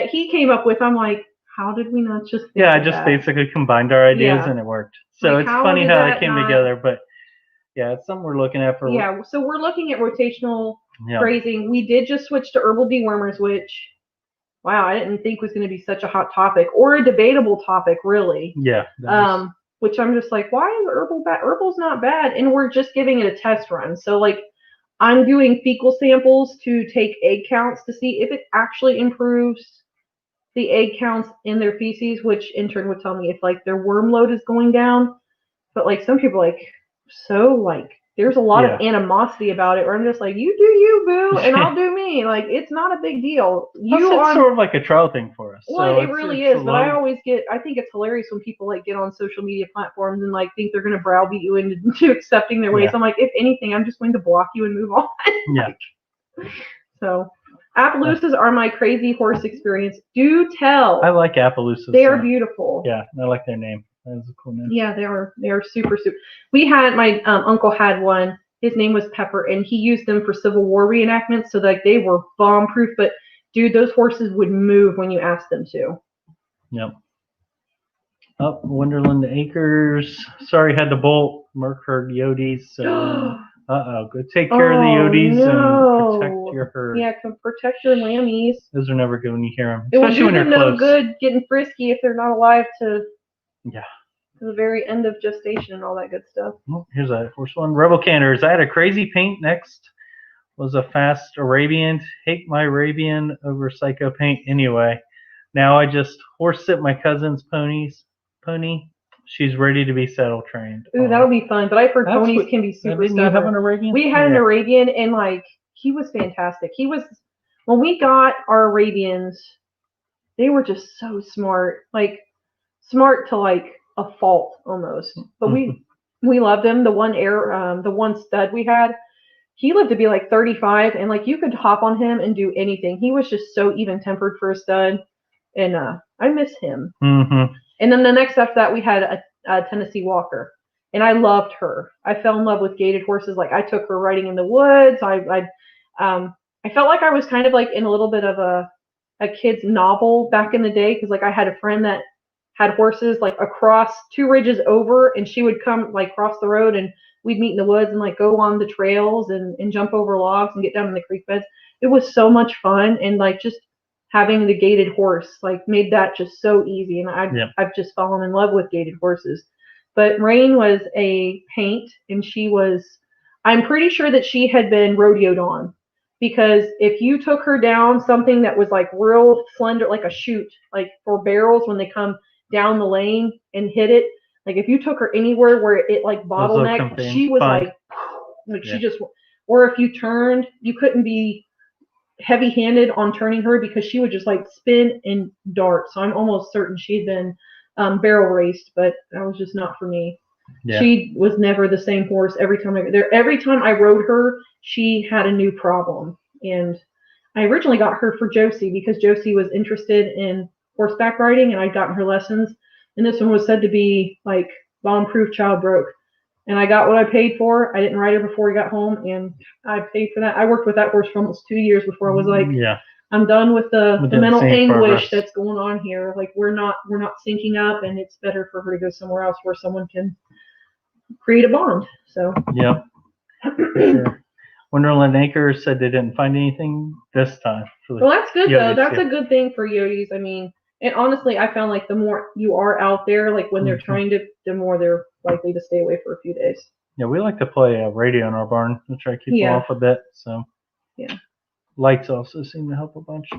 he came up with, I'm like, how did we not just think I just basically combined our ideas and it worked. So like, it's funny how it came together, but yeah, it's something we're looking at for. Yeah, so we're looking at rotational grazing. We did just switch to herbal dewormers, which, wow, I didn't think was going to be such a hot topic or a debatable topic, really. Yeah. Which I'm just like, why is herbal bad? Herbal's not bad, and we're just giving it a test run. So like, I'm doing fecal samples to take egg counts to see if it actually improves the egg counts in their feces, which in turn would tell me if like their worm load is going down. But like some people there's a lot of animosity about it where I'm just like, you do you, boo, and I'll do me. Like, it's not a big deal. It's sort of like a trial thing for us. Well, so it really is. But I think it's hilarious when people like get on social media platforms and like think they're going to browbeat you into accepting their ways. Yeah. I'm like, if anything, I'm just going to block you and move on. Yeah. So Appaloosas are my crazy horse experience. Do tell. I like Appaloosas. They are beautiful. Yeah, I like their name. That is a cool name. Yeah, they are super, super. We had, my uncle had one. His name was Pepper, and he used them for Civil War reenactments, so like they were bomb-proof. But dude, those horses would move when you asked them to. Yep. Oh, Wonderland Acres. Sorry, had to bolt. Merc herd Yodis. So, go take care of the Yodis and protect your herd. Yeah, protect your lammies. Those are never good when you hear them, especially when they're close. It will do them no good getting frisky if they're not alive to. Yeah. To the very end of gestation and all that good stuff. Well, here's a horse one. Rebel Candors. I had a crazy paint. Next was a fast Arabian. Take my Arabian over Psycho paint anyway. Now I just horse sit my cousin's pony. She's ready to be saddle trained. Ooh, that'll be fun. But I've heard ponies can be super stubborn. You have an Arabian? We had an Arabian, and like he was fantastic. When we got our Arabians, they were just so smart. Like smart to like a fault almost. But we loved him. The one stud we had, he lived to be like 35, and like you could hop on him and do anything. He was just so even tempered for a stud, and I miss him. And then the next after that, we had a Tennessee Walker, and I loved her. I fell in love with gated horses. Like I took her riding in the woods. I felt like I was kind of like in a little bit of a a kid's novel back in the day, because like I had a friend that had horses like across 2 ridges over, and she would come like cross the road, and we'd meet in the woods and like go on the trails and jump over logs and get down in the creek beds. It was so much fun, and like just having the gaited horse like made that just so easy, and I've just fallen in love with gaited horses. But Rain was a paint, and I'm pretty sure that she had been rodeoed on, because if you took her down something that was like real slender, like a chute, like for barrels when they come down the lane and hit it, like if you took her anywhere where it like bottlenecked, she was like she just, or if you turned, you couldn't be heavy-handed on turning her because she would just like spin and dart. So I'm almost certain she'd been barrel raced, but that was just not for me. Yeah. She was never the same horse. Every time I rode her, she had a new problem. And I originally got her for Josie because Josie was interested in horseback riding, and I'd gotten her lessons. And this one was said to be like bomb-proof, child broke. And I got what I paid for. I didn't ride her before we got home, and I paid for that. I worked with that horse for almost 2 years before I was like, I'm done with the mental anguish that's going on here. Like we're not syncing up, and it's better for her to go somewhere else where someone can create a bond. So yep. Sure. Wonderland Acres said they didn't find anything this time. Well, that's good though. That's a good thing for Yotes. I mean, and honestly, I found like the more you are out there, like when they're trying to, the more they're likely to stay away for a few days. Yeah, we like to play radio in our barn to try to keep them off a bit. So lights also seem to help a bunch.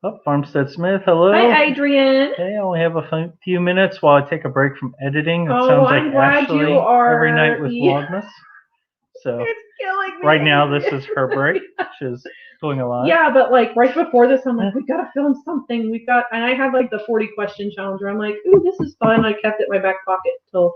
But Farmstead Smith, hello. Hi, Adrian. Hey, I only have a few minutes while I take a break from editing. It sounds like I'm glad Ashley you are. Every night with Vlogmas. So it's killing me. Right now, this is her break. She's doing a lot. Yeah, but like right before this, I'm like, we gotta film something. And I had like the 40 question challenge where I'm like, ooh, this is fun. I kept it in my back pocket till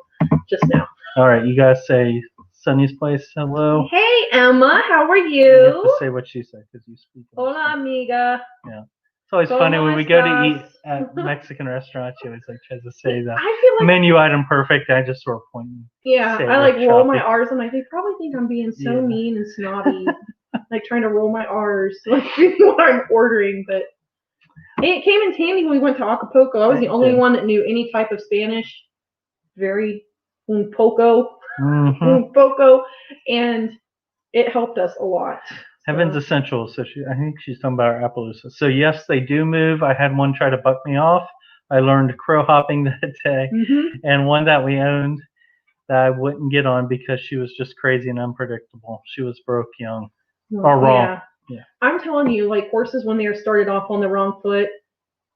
just now. All right, you guys say Sunny's Place hello. Hey, Emma, how are you? You have to say what she said because you speak. Hola, amiga. Yeah. It's always funny when we go to eat at Mexican restaurants. She always like tries to say the menu item perfect. I just sort of point. Yeah, I like roll my R's. I'm like, they probably think I'm being so mean and snobby, like trying to roll my R's like what I'm ordering. But it came in handy when we went to Acapulco. I was the only one that knew any type of Spanish. Very un poco, and it helped us a lot. Heaven's Essentials. So I think she's talking about our Appaloosa. So yes, they do move. I had one try to buck me off. I learned crow hopping that day, and one that we owned that I wouldn't get on because she was just crazy and unpredictable. She was broke young or wrong. Yeah. I'm telling you, like horses when they are started off on the wrong foot,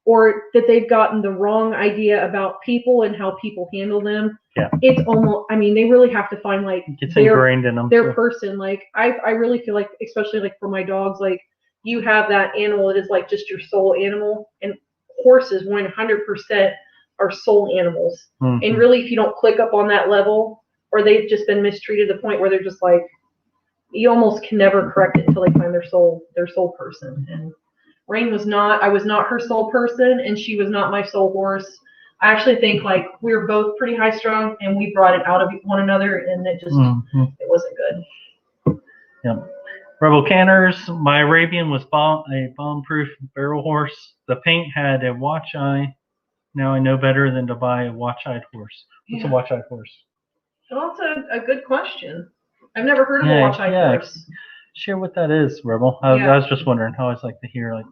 or that they've gotten the wrong idea about people and how people handle them. Yeah. It's almost, I mean, they really have to find like ingrained in them. Their person. Like I really feel like, especially like for my dogs, like you have that animal that is like just your soul animal, and horses 100% are soul animals. And really, if you don't click up on that level, or they've just been mistreated to the point where they're just like, you almost can never correct it until they find their soul person. And Rain was not, I was not her soul person, and she was not my soul horse. I actually think like we were both pretty high strung, and we brought it out of one another, and it just it wasn't good. Yep. Rebel Canners, my Arabian was a bomb-proof barrel horse. The paint had a watch eye. Now I know better than to buy a watch-eyed horse. What's a watch-eyed horse? Well, that's a good question. I've never heard of a watch-eyed horse. Share what that is, Rebel. I was just wondering. I always like to hear like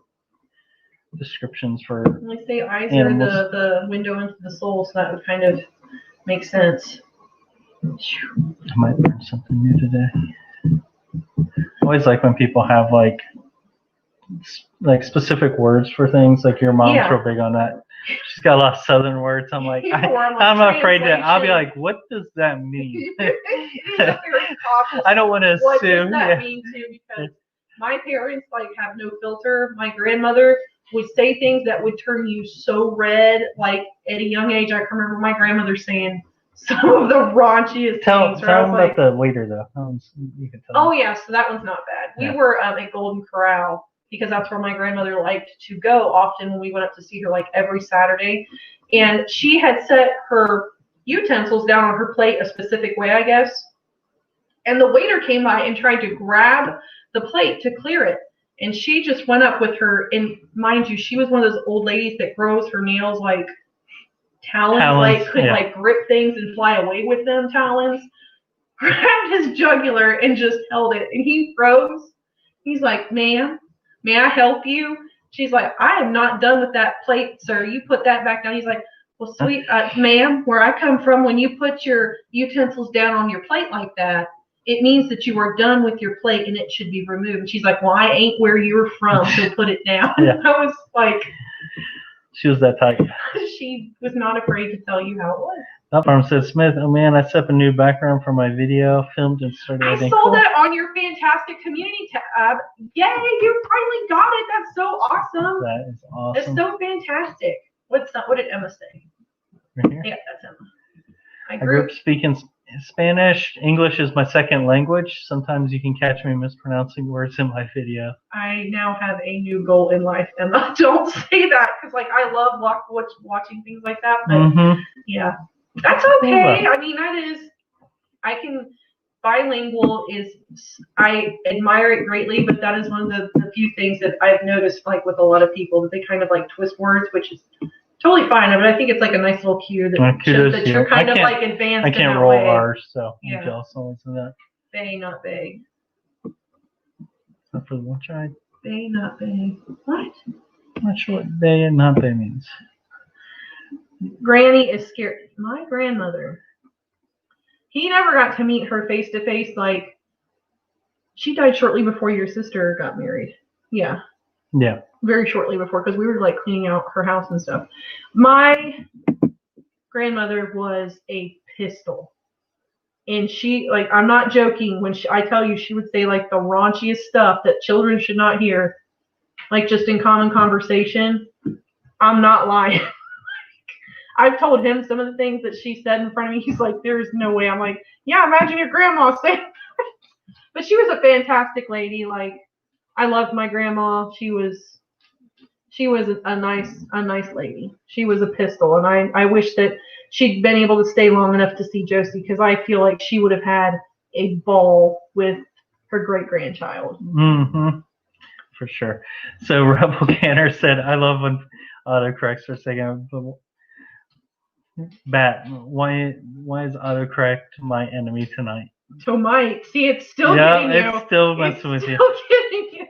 descriptions for. Like say eyes animals. Are the window into the soul, so that would kind of make sense. I might learn something new today. I always like when people have like specific words for things. Like your mom's real big on that. She's got a lot of Southern words. I'm like, I'm afraid to. I'll be like, what does that mean? I don't want to assume. What does that mean too? Because my parents like have no filter. My grandmother would say things that would turn you so red. Like at a young age, I can remember my grandmother saying some of the raunchiest things. Tell them about the waiter though. You can tell. Oh yeah, so that one's not bad. We were at Golden Corral, because that's where my grandmother liked to go often when we went up to see her, like every Saturday. And she had set her utensils down on her plate a specific way, I guess. And the waiter came by and tried to grab the plate to clear it. And she just went up with her, and mind you, she was one of those old ladies that grows her nails like talons like could like grip things and fly away with them talons. Grabbed his jugular and just held it, and he froze. He's like, "Ma'am, may I help you?" She's like, "I am not done with that plate, sir. You put that back down." He's like, "Well, sweet ma'am, where I come from, when you put your utensils down on your plate like that, it means that you are done with your plate and it should be removed." And she's like, "Well, I ain't where you're from, so put it down." Yeah. I was like, she was that type. She was not afraid to tell you how it was. That farm said, "Smith, oh man, I set up a new background for my video, filmed and started editing." I saw that on your fantastic community tab. Yay, you finally got it. That's so awesome. That is awesome. It's so fantastic. What did Emma say? Right here. Yeah, that's Emma. I grew up speaking Spanish. English is my second language. Sometimes you can catch me mispronouncing words in my video. I now have a new goal in life, Emma. Don't say that, because like I love watching things like that. But yeah. That's okay. I mean, that is, bilingual is, I admire it greatly, but that is one of the few things that I've noticed, like with a lot of people, that they kind of like twist words, which is totally fine. I mean, I think it's like a nice little cue that shows that you're kind of like advanced. I can't roll R's, so I'm jealous of that. Bay, not bay. Not for the one try. Bay, not bay. What? I'm not sure what bay and not bay means. Granny is scared. My grandmother. He never got to meet her face to face. Like, she died shortly before your sister got married. Yeah. Yeah. Very shortly before, because we were like cleaning out her house and stuff. My grandmother was a pistol. And she, like, I'm not joking when I tell you, she would say like the raunchiest stuff that children should not hear. Like, just in common conversation. I'm not lying. I've told him some of the things that she said in front of me. He's like, "There's no way." I'm like, "Yeah, imagine your grandma saying." But she was a fantastic lady. Like, I loved my grandma. She was a nice lady. She was a pistol, and I wish that she'd been able to stay long enough to see Josie, because I feel like she would have had a ball with her great-grandchild. For sure. So Rebel Canner said, "I love when autocorrects are saying, Bat, why is autocorrect my enemy tonight?" So Mike, see, it's still getting you. Yeah, it's still messing with you. Still getting you.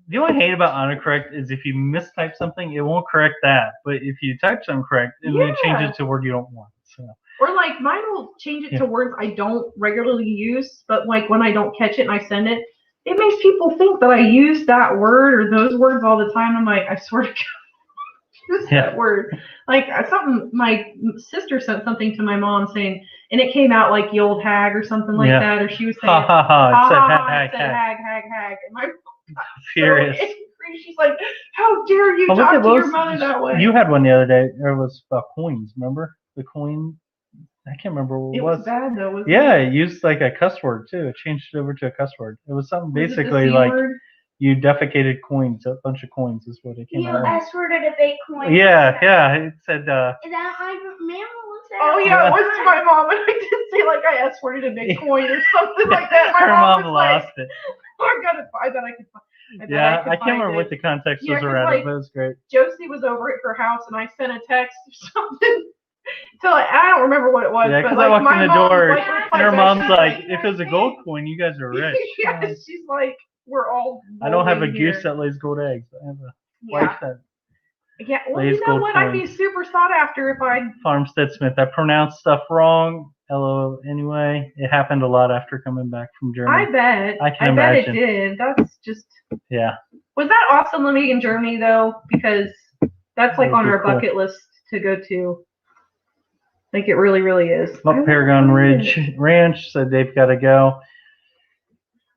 The only hate about autocorrect is if you mistype something, it won't correct that. But if you type something correct, it may change it to a word you don't want. So. Or like mine will change it to words I don't regularly use, but like when I don't catch it and I send it, it makes people think that I use that word or those words all the time. I'm like, I swear to God. Just that word. Like something, my sister sent something to my mom saying, and it came out like "ye old hag" or something like that, or she was saying, "ha ha ha," it said hag. And my mom got furious. so angry. She's like, "How dare you talk to your mother that way?" You had one the other day. It was about coins. Remember the coin? I can't remember what it was. It was bad though. Wasn't it used like a cuss word too. It changed it over to a cuss word. It was something basically like. Word? You defecated coins, a bunch of coins is what it came out. You S-worded a big coin. Yeah, it said. Is that my mama? Oh yeah, it was to my mom, and I didn't say like I S-worded a big coin or something like that. My mom lost it. I gotta find that. I could find. I can't remember what the context was around it, but it was great. Josie was over at her house, and I sent a text or something. So I don't remember what it was. Yeah, because like, I walked in the door, and her mom's like, "If it was a gold coin, you guys are rich." Yeah, she's like, "We're all." I don't have a goose that lays gold eggs. I have a wife that. Yeah, well, you know what? I'd be super sought after if I. Farmstead Smith. I pronounced stuff wrong. Hello, anyway. It happened a lot after coming back from Germany. I bet. I can imagine. Bet it did. That's just. Yeah. Was that awesome living in Germany though? Because that's like on our bucket list to go to. Like it really, really is. Paragon Ridge Ranch said they've got to go.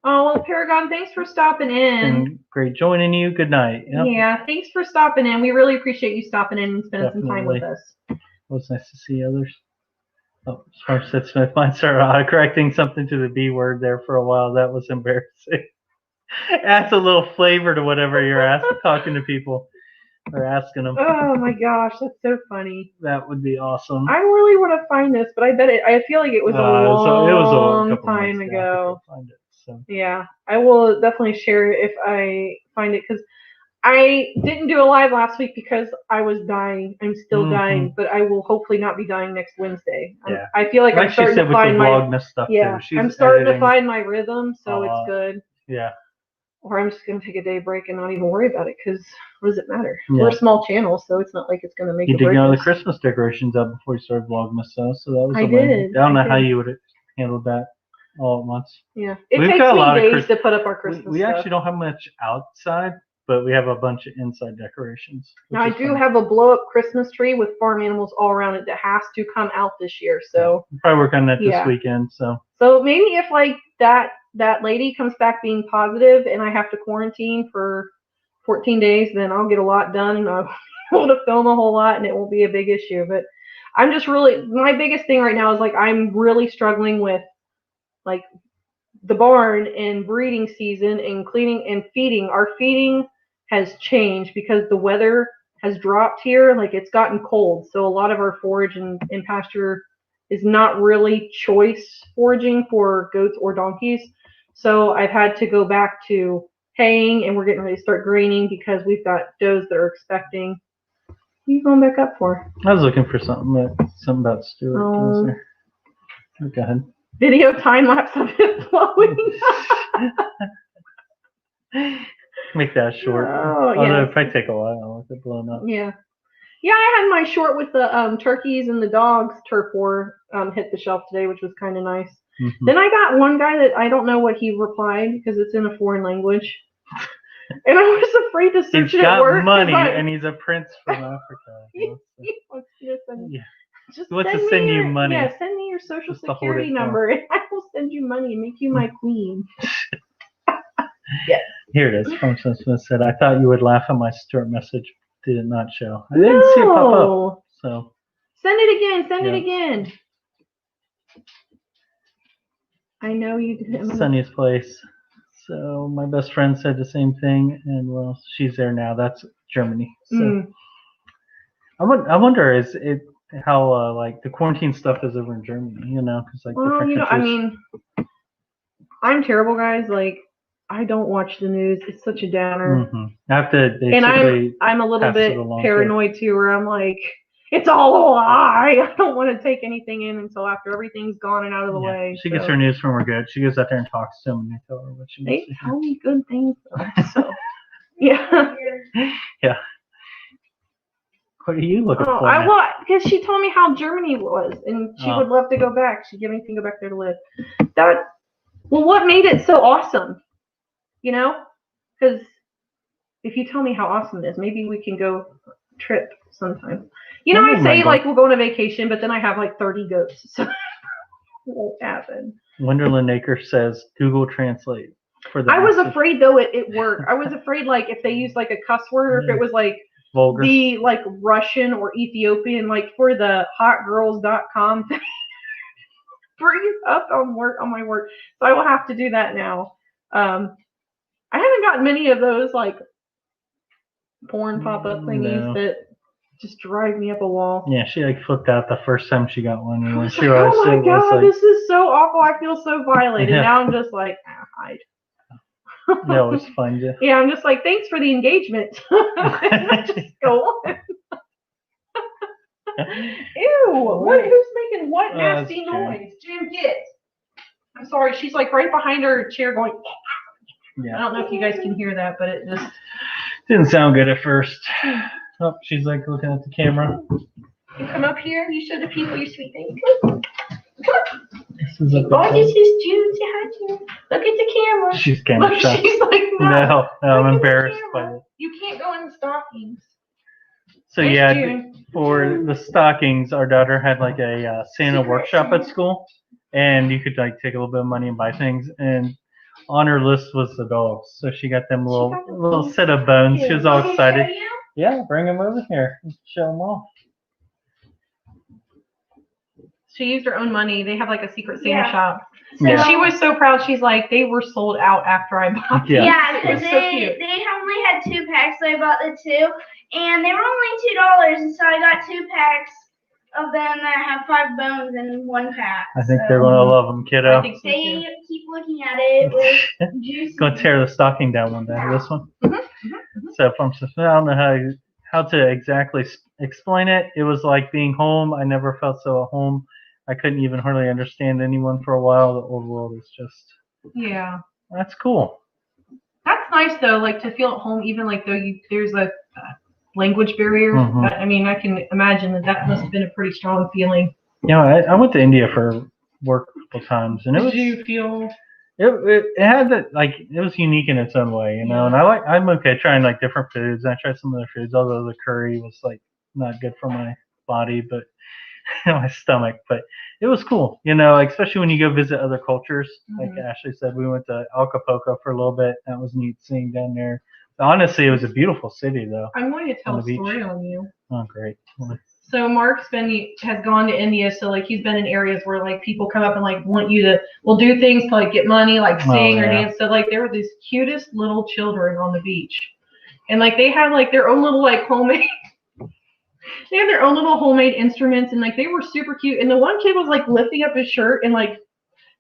Oh, well, Paragon, thanks for stopping in. Been great joining you. Good night. Yep. Yeah, thanks for stopping in. We really appreciate you stopping in and spending some time with us. It was nice to see others. Oh, Farmstead Smith. Mine started autocorrecting something to the B word there for a while. That was embarrassing. Adds a little flavor to whatever you're talking to people or asking them. Oh my gosh, that's so funny. That would be awesome. I really want to find this, but I bet I feel like it was a long time ago. Find it. So yeah, I will definitely share it if I find it, because I didn't do a live last week because I was dying. I'm still dying, but I will hopefully not be dying next Wednesday. Yeah. I feel like I'm starting to find my Vlogmas stuff yeah. too. I'm starting to find my rhythm, so it's good. Yeah. Or I'm just gonna take a day break and not even worry about it, because what does it matter? Yeah. We're a small channel, so it's not like it's gonna make. You a did break get all the us. Christmas decorations up before you started Vlogmas, though, so that was I amazing. did. I don't know how you would have handled that all at once. Yeah, it We've takes got a lot me of days to put up our Christmas We stuff. actually don't have much outside, but we have a bunch of inside decorations. Now I do have a blow-up Christmas tree with farm animals all around it that has to come out this year. So we'll probably work on that this weekend. So maybe if like that lady comes back being positive and I have to quarantine for 14 days, then I'll get a lot done and I'll be able to film a whole lot and it won't be a big issue. But I'm just really, my biggest thing right now is like I'm really struggling with like the barn and breeding season and cleaning and feeding. Our feeding has changed because the weather has dropped here. Like it's gotten cold. So a lot of our forage and pasture is not really choice foraging for goats or donkeys. So I've had to go back to haying, and we're getting ready to start graining because we've got does that are expecting. What are you going back up for? I was looking for something about Stuart. Oh. Go ahead. Video time lapse of it flowing. Make that short. Oh, although it might take a while with it blown up. Yeah. Yeah, I had my short with the turkeys and the dogs turf war hit the shelf today, which was kind of nice. Mm-hmm. Then I got one guy that I don't know what he replied because it's in a foreign language. And I was afraid to search it at work. He's got money and he's a prince from Africa. He wants me to send, Just he wants to send you money. Yeah, send me your social security number and I will send you money and make you my queen. Yeah. Here it is. From Smith said, I thought you would laugh at my Stuart message. Did it not show? I didn't see it pop up. So send it again. Send it again. I know you did. Sunny's place. So my best friend said the same thing, and well, she's there now. That's Germany. So I wonder is it how like the quarantine stuff is over in Germany? You know, because like different countries. I mean, I'm terrible, guys. Like, I don't watch the news. It's such a downer. Mm-hmm. I have to. And I'm a little bit paranoid too, where I'm like, it's all a lie. I don't want to take anything in until after everything's gone and out of the way. She gets her news from her good. She goes out there and talks to them, and they tell her what she needs to hear. They tell me good things, though. So, yeah. Yeah. What are you looking for? Because she told me how Germany was, and she would love to go back. She'd give anything to go back there to live. What made it so awesome? You know? Because if you tell me how awesome it is, maybe we can go trip sometime. You know, I say like we'll go on a vacation, but then I have like 30 goats, so it won't happen. Wonderland Acre says Google Translate for the. I was afraid though it worked. I was afraid like if they used like a cuss word or if it was like vulgar. The like Russian or Ethiopian, like for the hotgirls.com thing. Brings up on my work, so I will have to do that now. I haven't gotten many of those like porn pop-up thingies that just drive me up a wall. Yeah, she like flipped out the first time she got one, and when she realized, oh my god, like, this is so awful. I feel so violated. Yeah. Now I'm just like, hide. They always find you. Yeah, I'm just like, thanks for the engagement. Just go on. Ew! Who's making what nasty noise? Jim, get. I'm sorry. She's like right behind her chair going. Yeah. I don't know if you guys can hear that, but it just didn't sound good at first. Oh, she's like looking at the camera. You come up here. You show the people your sweet thing. This is this is June. Say hi, June. Look at the camera. She's kind of shy. She's like, no, I'm embarrassed by it. You can't go in the stockings. So for the stockings, our daughter had like a Santa workshop at school, and you could like take a little bit of money and buy things. And on her list was the dogs, so she got them a little set of bones. She was all excited. Yeah, bring them over here. Show them off. She used her own money. They have like a secret Santa shop. And she was so proud. She's like, they were sold out after I bought them. Yeah, because they only had 2 packs, so I bought the 2. And they were only $2, and so I got 2 packs. of them that have 5 bones and 1 pack. I think they're gonna love them, kiddo. I think so They too. keep looking at it with juicy. Gonna tear the stocking down one day. This one. So from I don't know how to exactly explain it. It was like being home. I never felt so at home. I couldn't even hardly understand anyone for a while. The old world is just. Yeah. That's cool. That's nice though, like to feel at home, even like though there's a language barrier. Mhm. I mean, I can imagine that must have been a pretty strong feeling. Yeah, I went to India for work a couple times, and it was. Did you feel? It had that, like, it was unique in its own way, you know. And I'm okay trying like different foods. And I tried some other foods, although the curry was like not good for my body, but my stomach. But it was cool, you know, like, especially when you go visit other cultures. Like Ashley said, we went to Acapulco for a little bit. That was neat seeing down there. Honestly, it was a beautiful city, though. I'm going to tell a story on you. Oh, great. So Mark's has gone to India, so like he's been in areas where like people come up and like want you to do things to like get money, like sing or dance. So like there were these cutest little children on the beach, and like they had like their own little like homemade. They had their own little homemade instruments, and like they were super cute. And the one kid was like lifting up his shirt and like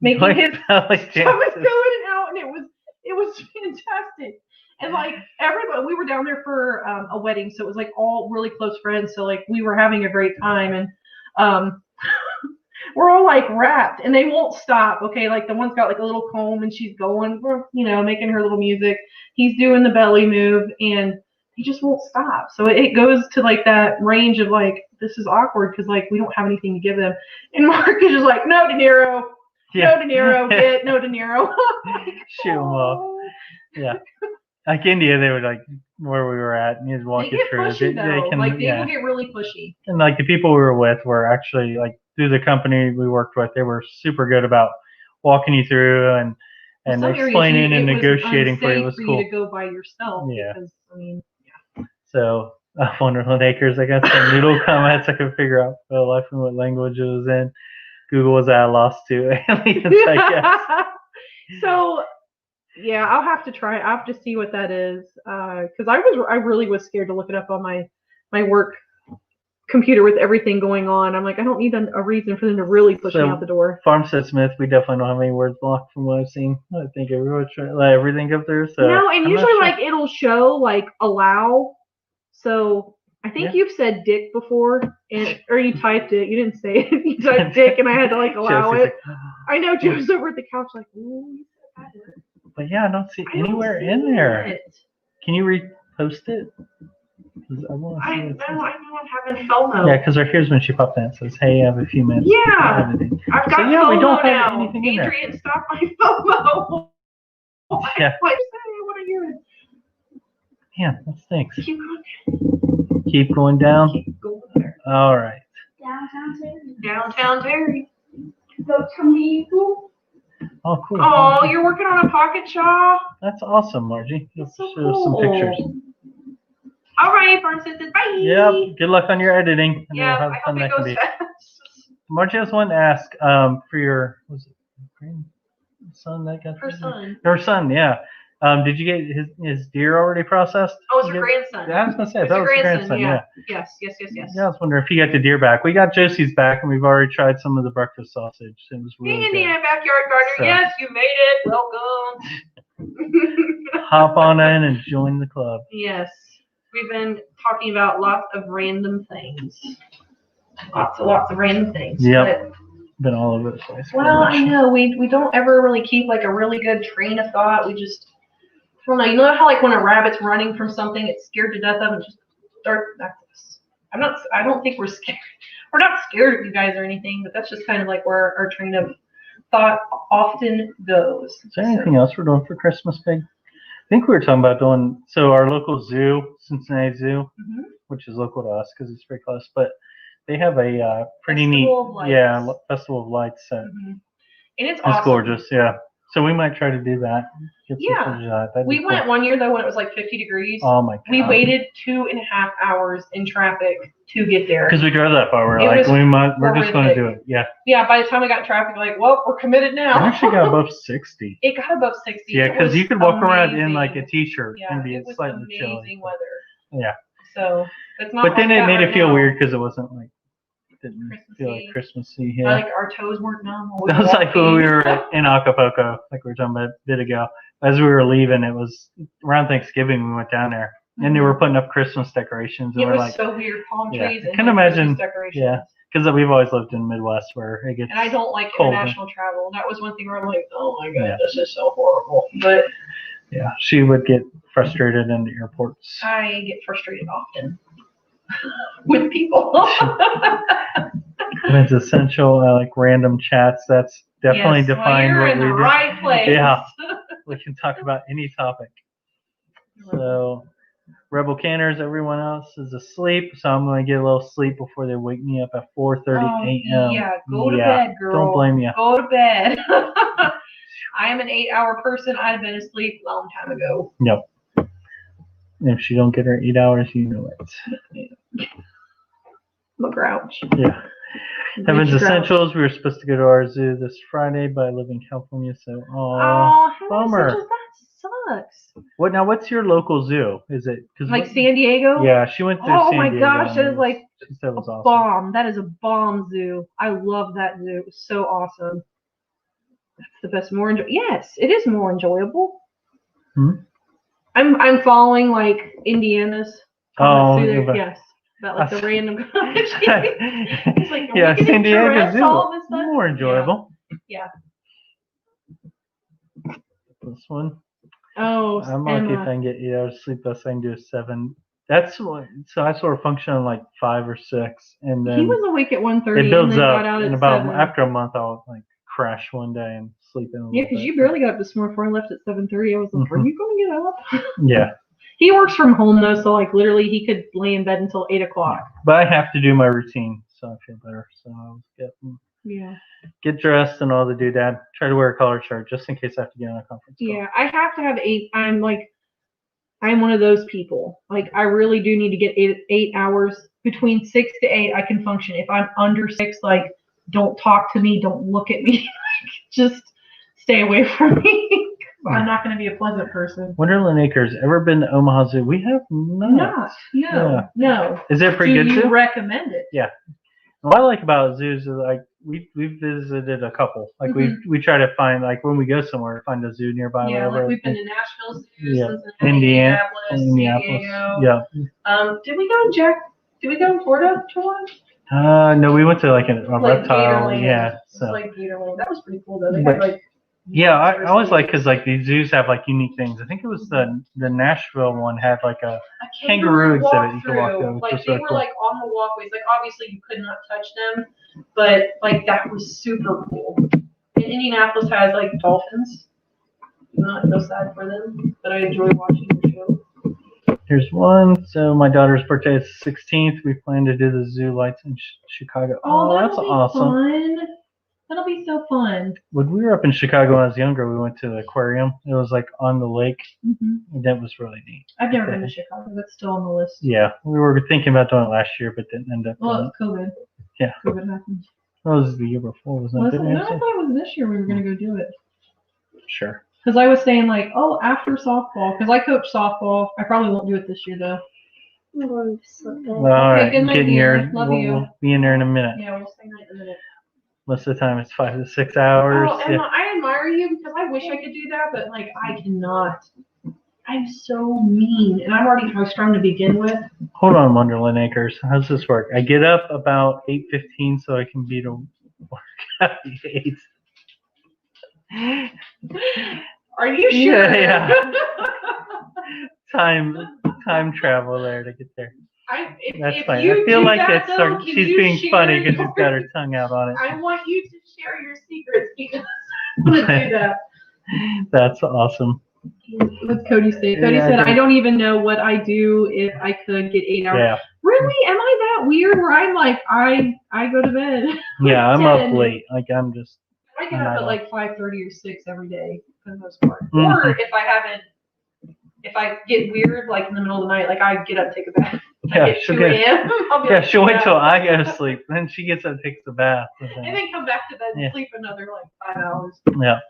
making his stomach go in and out, and it was fantastic. And like everybody, we were down there for a wedding, so it was like all really close friends. So like we were having a great time, and we're all like wrapped, and they won't stop. Okay, like the one's got like a little comb, and she's going, you know, making her little music. He's doing the belly move, and he just won't stop. So it goes to like that range of like, this is awkward because like we don't have anything to give them. And Mark is just like, no, De Niro, no, De Niro, get no, De Niro. Shoot him off. Yeah. Like India, they would like where we were at, and you'd walk you through. Pushy, they will get really pushy. And like the people we were with were actually like through the company we worked with, they were super good about walking you through and explaining and negotiating for you. It was cool. You to go by yourself. Yeah. Because, I mean, yeah. So Wonderland Acres, I got some noodle comments I could figure out for life and what language it was in. Google was at a loss to aliens, I guess. So. Yeah, I'll have to try. I'll have to see what that is, because I really was scared to look it up on my work computer with everything going on. I'm like, I don't need a reason for them to really push me out the door. Farmstead Smith, we definitely don't have any words blocked from what I've seen. I think everyone's trying to let everything go through. So no, and usually like it'll show like allow. So I think you've said dick before, or you typed it. You didn't say it. You typed dick, and I had to like allow it. I know Joe's over at the couch like, ooh. But yeah, I don't see anywhere in there. Can you repost it? I know I'm having FOMO. Yeah, because here's when she popped in. It says, "Hey, I have a few minutes." Yeah, I've got FOMO we don't have now. anything in there. Adrian, stop my FOMO. Yeah. What are you? Yeah, that stinks. Keep going. Keep going down. Keep going there. All right. Downtown Terry. Downtown Terry. Go to me. Oh, cool. Oh, you're working on a pocket shawl? That's awesome, Margie. That's so show us some pictures. All right, Farm Sisters, bye. Yep. Good luck on your editing. Yeah, I hope it goes fast. Margie, I just wanted to ask for your, was it grandson that got her son? Her son, yeah. Did you get his deer already processed? Oh, it's her grandson. Yeah, I was gonna say that was her grandson. Yeah. Yes. Yeah, I was wondering if he got the deer back. We got Josie's back, and we've already tried some of the breakfast sausage. It was really good. Indiana backyard gardener. So, yes, you made it. Welcome. Hop on in and join the club. Yes, we've been talking about lots of random things. Lots of random things. Yep. Been all over the place. Well, I know we don't ever really keep like a really good train of thought. We just. I don't know. You know how like when a rabbit's running from something, it's scared to death of it, just start. I don't think we're scared. We're not scared of you guys or anything, but that's just kind of like where our train of thought often goes. Is there anything else we're doing for Christmas, Pig? I think we were talking about doing our local zoo, Cincinnati Zoo, which is local to us because it's pretty close. But they have a pretty neat, Festival of Lights. And it's awesome. Gorgeous, yeah. So we might try to do that. We went one year though when it was like 50 degrees. Oh my God. We waited 2.5 hours in traffic to get there. Because we drove that far. We're like, we're just going to do it. Yeah. Yeah. By the time we got in traffic, we're like, well, we're committed now. It actually got above 60. It got above 60. Yeah, because you could walk around in like a t-shirt and be slightly chilly. Amazing weather. Yeah. So it's not. But then it made it feel weird because it wasn't like Didn't feel like Christmassy. I Yeah. like our toes weren't numb. while we That was like when we were walking. in Acapulco, like we were talking about a bit ago. As we were leaving, it was around Thanksgiving we went down there. And they were putting up Christmas decorations. And It we're was like, so weird, palm yeah, trees I and can like, imagine, Christmas decorations. yeah, because we've always lived in the Midwest where it gets And I don't like cold. international travel. That was one thing where I'm like, oh my god, Yeah. this is so horrible. But yeah, she would get frustrated in the airports. I get frustrated often with people. When it's essential, I like random chats. That's definitely yes, well, defined you're what in we the do. right place. Yeah. We can talk about any topic. So, Rebel Canners, everyone else is asleep, so I'm going to get a little sleep before they wake me up at 4:30 a.m. Yeah, go to bed, girl. Don't blame you. Go to bed. I am an 8-hour person. I've been asleep a long time ago. Yep. And if she don't get her 8 hours, you know it. I'm a grouch. Yeah. Heaven's Essentials. We were supposed to go to our zoo this Friday, but I live in California, so bummer. That sucks. What now? What's your local zoo? Is it Like San Diego? Yeah, she went to Oh San my Diego. gosh, that is like she said it was awesome. bomb. That is a bomb zoo. I love that zoo. It's so awesome. That's the best. Yes, it is more enjoyable. Hmm? I'm following like Indiana's. Oh, Yes. About like the random. It's like, yeah, San Diego Zoo. All this stuff? More enjoyable. Yeah. This one. Oh, I'm lucky if I can get 8 hours of sleep. Best I can do is 7. That's what. So I sort of function on like 5 or 6, and then he was awake at 1:30. it builds and then up. got out And at about 7. after a month, I'll like crash one day and sleep in a little Yeah, bit. because you barely got up this morning before I left at 7:30. I was like, are you going to get up? Yeah. He works from home though, so like literally he could lay in bed until 8 o'clock. But I have to do my routine, so I feel better. So I'll get dressed and all the doodad. Try to wear a collared shirt just in case I have to get on a conference call. Yeah, I have to have 8. I'm one of those people. Like I really do need to get 8 hours. Between 6 to 8, I can function. If I'm under 6, like don't talk to me, don't look at me, just stay away from me. I'm not going to be a pleasant person. Wonderland Acres. Ever been to Omaha Zoo? We have not. No. Is it pretty good Do zoo? you recommend it? Yeah. What I like about zoos is like we've visited a couple. Like we try to find like when we go somewhere find a zoo nearby. Yeah, whatever. like we've been to Nashville Zoo, Yeah. Indianapolis, Indianapolis. Diego. Yeah. Did we go in Florida to one? No, we went to like a reptile. Gatorland. Yeah. It's So. like Gatorland. That was pretty cool though. They had like. Yeah, I always like because like these zoos have like unique things. I think it was the Nashville one had like a kangaroo exhibit you could walk through. Like they were like on the walkways. Like obviously you could not touch them, but like that was super cool. And Indianapolis has like dolphins. I'm not so sad for them, but I enjoy watching the show. Here's one. So my daughter's birthday is 16th. We plan to do the zoo lights in Chicago. Oh, that's awesome. Fun. That'll be so fun. When we were up in Chicago when I was younger, we went to the aquarium. It was like on the lake. And that was really neat. I've never been to Chicago. That's still on the list. Yeah, we were thinking about doing it last year, but didn't end up. Well, it's COVID. Yeah. COVID happened. That was the year before, wasn't it? No, I thought it was this year we were going to go do it. Sure. Because I was saying like, after softball, because I coach softball. I probably won't do it this year though. I'm going to sleep. All right, good night, getting here. Love you. We'll be in there in a minute. Yeah, we'll stay night in a minute. Most of the time it's 5 to 6 hours. Oh, Emma, I admire you because I wish I could do that, but like I cannot. I'm so mean, and I'm already high strung to begin with. Hold on, Wonderland Acres. How's this work? I get up about 8:15 so I can be to work at 8. Are you sure? Yeah. Time travel there to get there. That's fine. I feel like she's being funny because she's got her tongue out on it. I want you to share your secrets because I'm going to do that. That's awesome. What's Cody say? Cody said, I don't even know what I do if I could get 8 hours. Yeah. Really? Am I that weird where I'm like, I go to bed? Yeah, I'm 10. up late. Like I'm just. I get up at like 5:30 or 6 every day for the most part. Or if I get weird, like in the middle of the night, like I get up and take a bath. Yeah, she'll wait till I go to sleep. Then she gets up and takes a bath. And then come back to bed and sleep another like 5 hours. Yeah.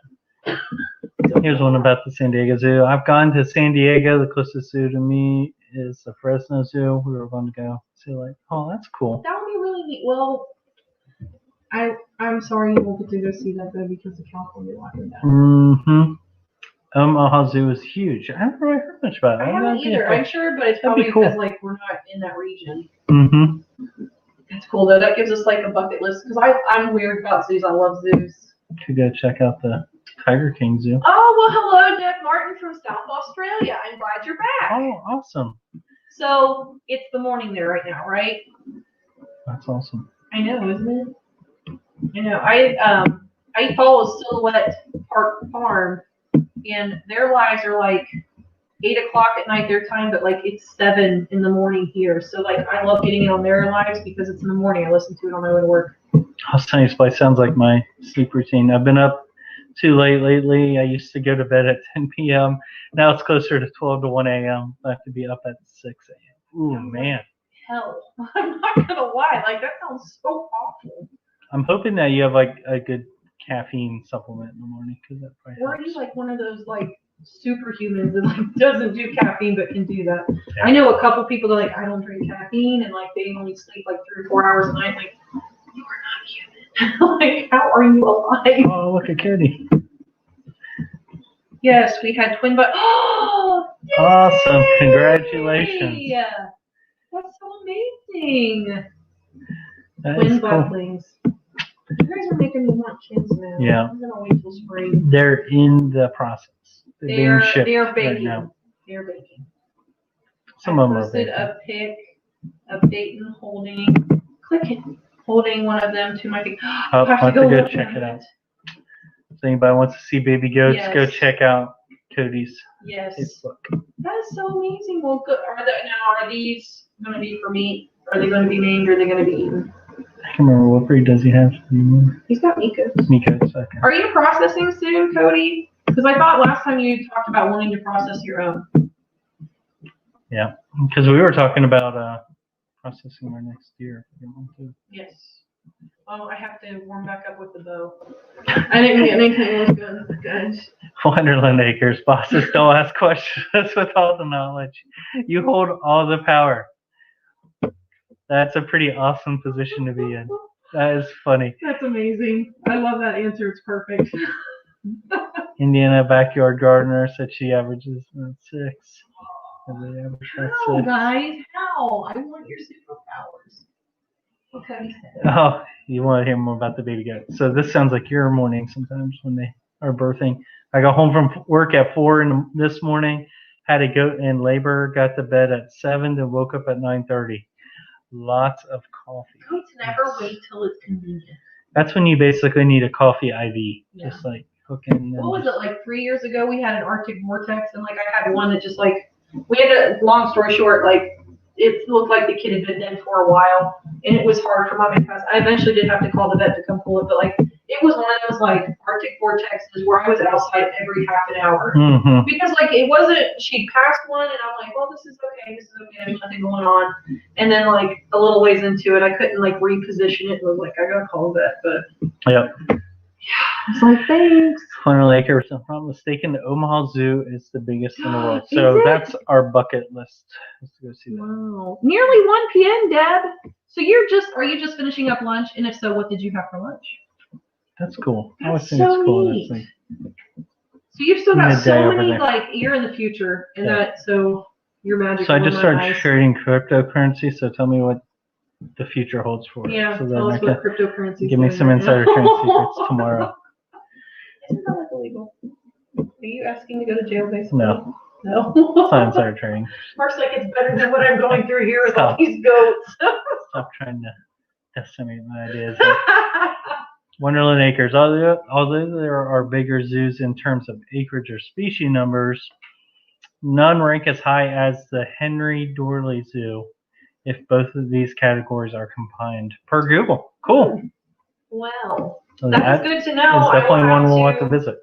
Here's one about the San Diego Zoo. I've gone to San Diego. The closest zoo to me is the Fresno Zoo. We were going to go see like, oh, that's cool. That would be really neat. Well, I'm sorry you won't get to go see that though because of California locking down. Mm-hmm. Omaha Zoo is huge. I haven't really heard much about it. I haven't either. I'm sure, but it's That'd be probably cool. because like we're not in that region. Mm-hmm. It's cool though. That gives us like a bucket list because I'm weird about zoos. I love zoos. Could go check out the Tiger King Zoo. Oh well, hello, Deb Martin from South Australia. I'm glad you're back. Oh, awesome. So it's the morning there right now, right? That's awesome. I know, isn't it? I know. I follow Silhouette Park Farm, and their lives are like 8 o'clock at night their time, but like it's 7 in the morning here. So like I love getting in on their lives because it's in the morning. I listen to it on my way to work. I'll tell you, Spice sounds like my sleep routine. I've been up too late lately. I used to go to bed at 10 p.m. Now it's closer to 12 to 1 a.m. I have to be up at 6 a.m. Ooh, man. Hell, I'm not gonna lie. Like that sounds so awful. I'm hoping that you have like a good caffeine supplement in the morning because that probably Or are helps. you like one of those like superhumans that like doesn't do caffeine but can do that? Yeah. I know a couple people that like I don't drink caffeine and like they only sleep like 3 or 4 hours a night. Like you are not human. Like how are you alive? Oh, look at Cody. Yes, we had twin but oh Awesome. Congratulations. Yeah. That's so amazing. That Twin is cool. bucklings. You guys are making me want chins now. Yeah. I'm gonna wait till spring. They're in the process. They're being shipped They're baking. right now. They're baking. Some of them I are posted baking. a pic of Dayton holding one of them to my feet. Oh, I have want to to go look check at it out. So anybody wants to see baby goats, Yes. go check out Cody's Yes. Facebook. That is so amazing. Well, good. Are these going to be for meat? Are they going to be named or are they going to be eaten? I can't remember what breed does he have. Do you remember? He's got Mikos. Mikos, okay. Are you processing soon, Cody? Because I thought last time you talked about wanting to process your own. Yeah, because we were talking about processing our next year. Yes. Well, I have to warm back up with the bow. I didn't get anything with guns. Wonderland Acres, bosses don't ask questions with all the knowledge. You hold all the power. That's a pretty awesome position to be in. That is funny. That's amazing. I love that answer. It's perfect. Indiana backyard gardener said she averages 6. How, guys? How? I want your superpowers. Okay. Oh, you want to hear more about the baby goat. So this sounds like your morning sometimes when they are birthing. I got home from work at 4 this morning, had a goat in labor, got to bed at 7, then woke up at 9:30. Lots of coffee. Goats never wait till it's convenient. That's when you basically need a coffee IV. Yeah. Just like hooking. What was it, like 3 years ago we had an Arctic vortex and like I had one that just like, we had a, long story short, like it looked like the kid had been dead for a while and it was hard for mommy to pass. I eventually did have to call the vet to come pull it, but like it was one of those like Arctic vortexes where I was outside every half an hour. Mm-hmm. Because like it wasn't, she'd passed one and I'm like, well, this is okay, there's nothing going on. And then like a little ways into it, I couldn't like reposition it and was like, I gotta call the vet, but Yep. yeah, it's like thanks. Funnel Acre, if I'm not mistaken, the Omaha Zoo is the biggest in the world. Is So it? that's our bucket list. Let's go see that. Wow. Nearly 1 p.m., Deb. So are you just finishing up lunch? And if so, what did you have for lunch? That's cool. I always That's think so it's cool. neat. That's like, So you've still got midday so over many, there. like, you're in the future. And Yeah. so you're magical. So I just in my started eyes. trading cryptocurrency. So tell me what the future holds for it. Yeah, So tell then us what cryptocurrency is. give me some insider trading secrets tomorrow. Isn't that like illegal? Are you asking to go to jail, basically? No. No? It's not insider trading. Mark's like, it's better than what I'm going through here with all these goats. Stop trying to decimate my ideas. Wonderland Acres. Although there are bigger zoos in terms of acreage or species numbers, none rank as high as the Henry Dorley Zoo if both of these categories are combined per Google. Cool. Wow. So That's good to know. It's definitely one we'll have to visit.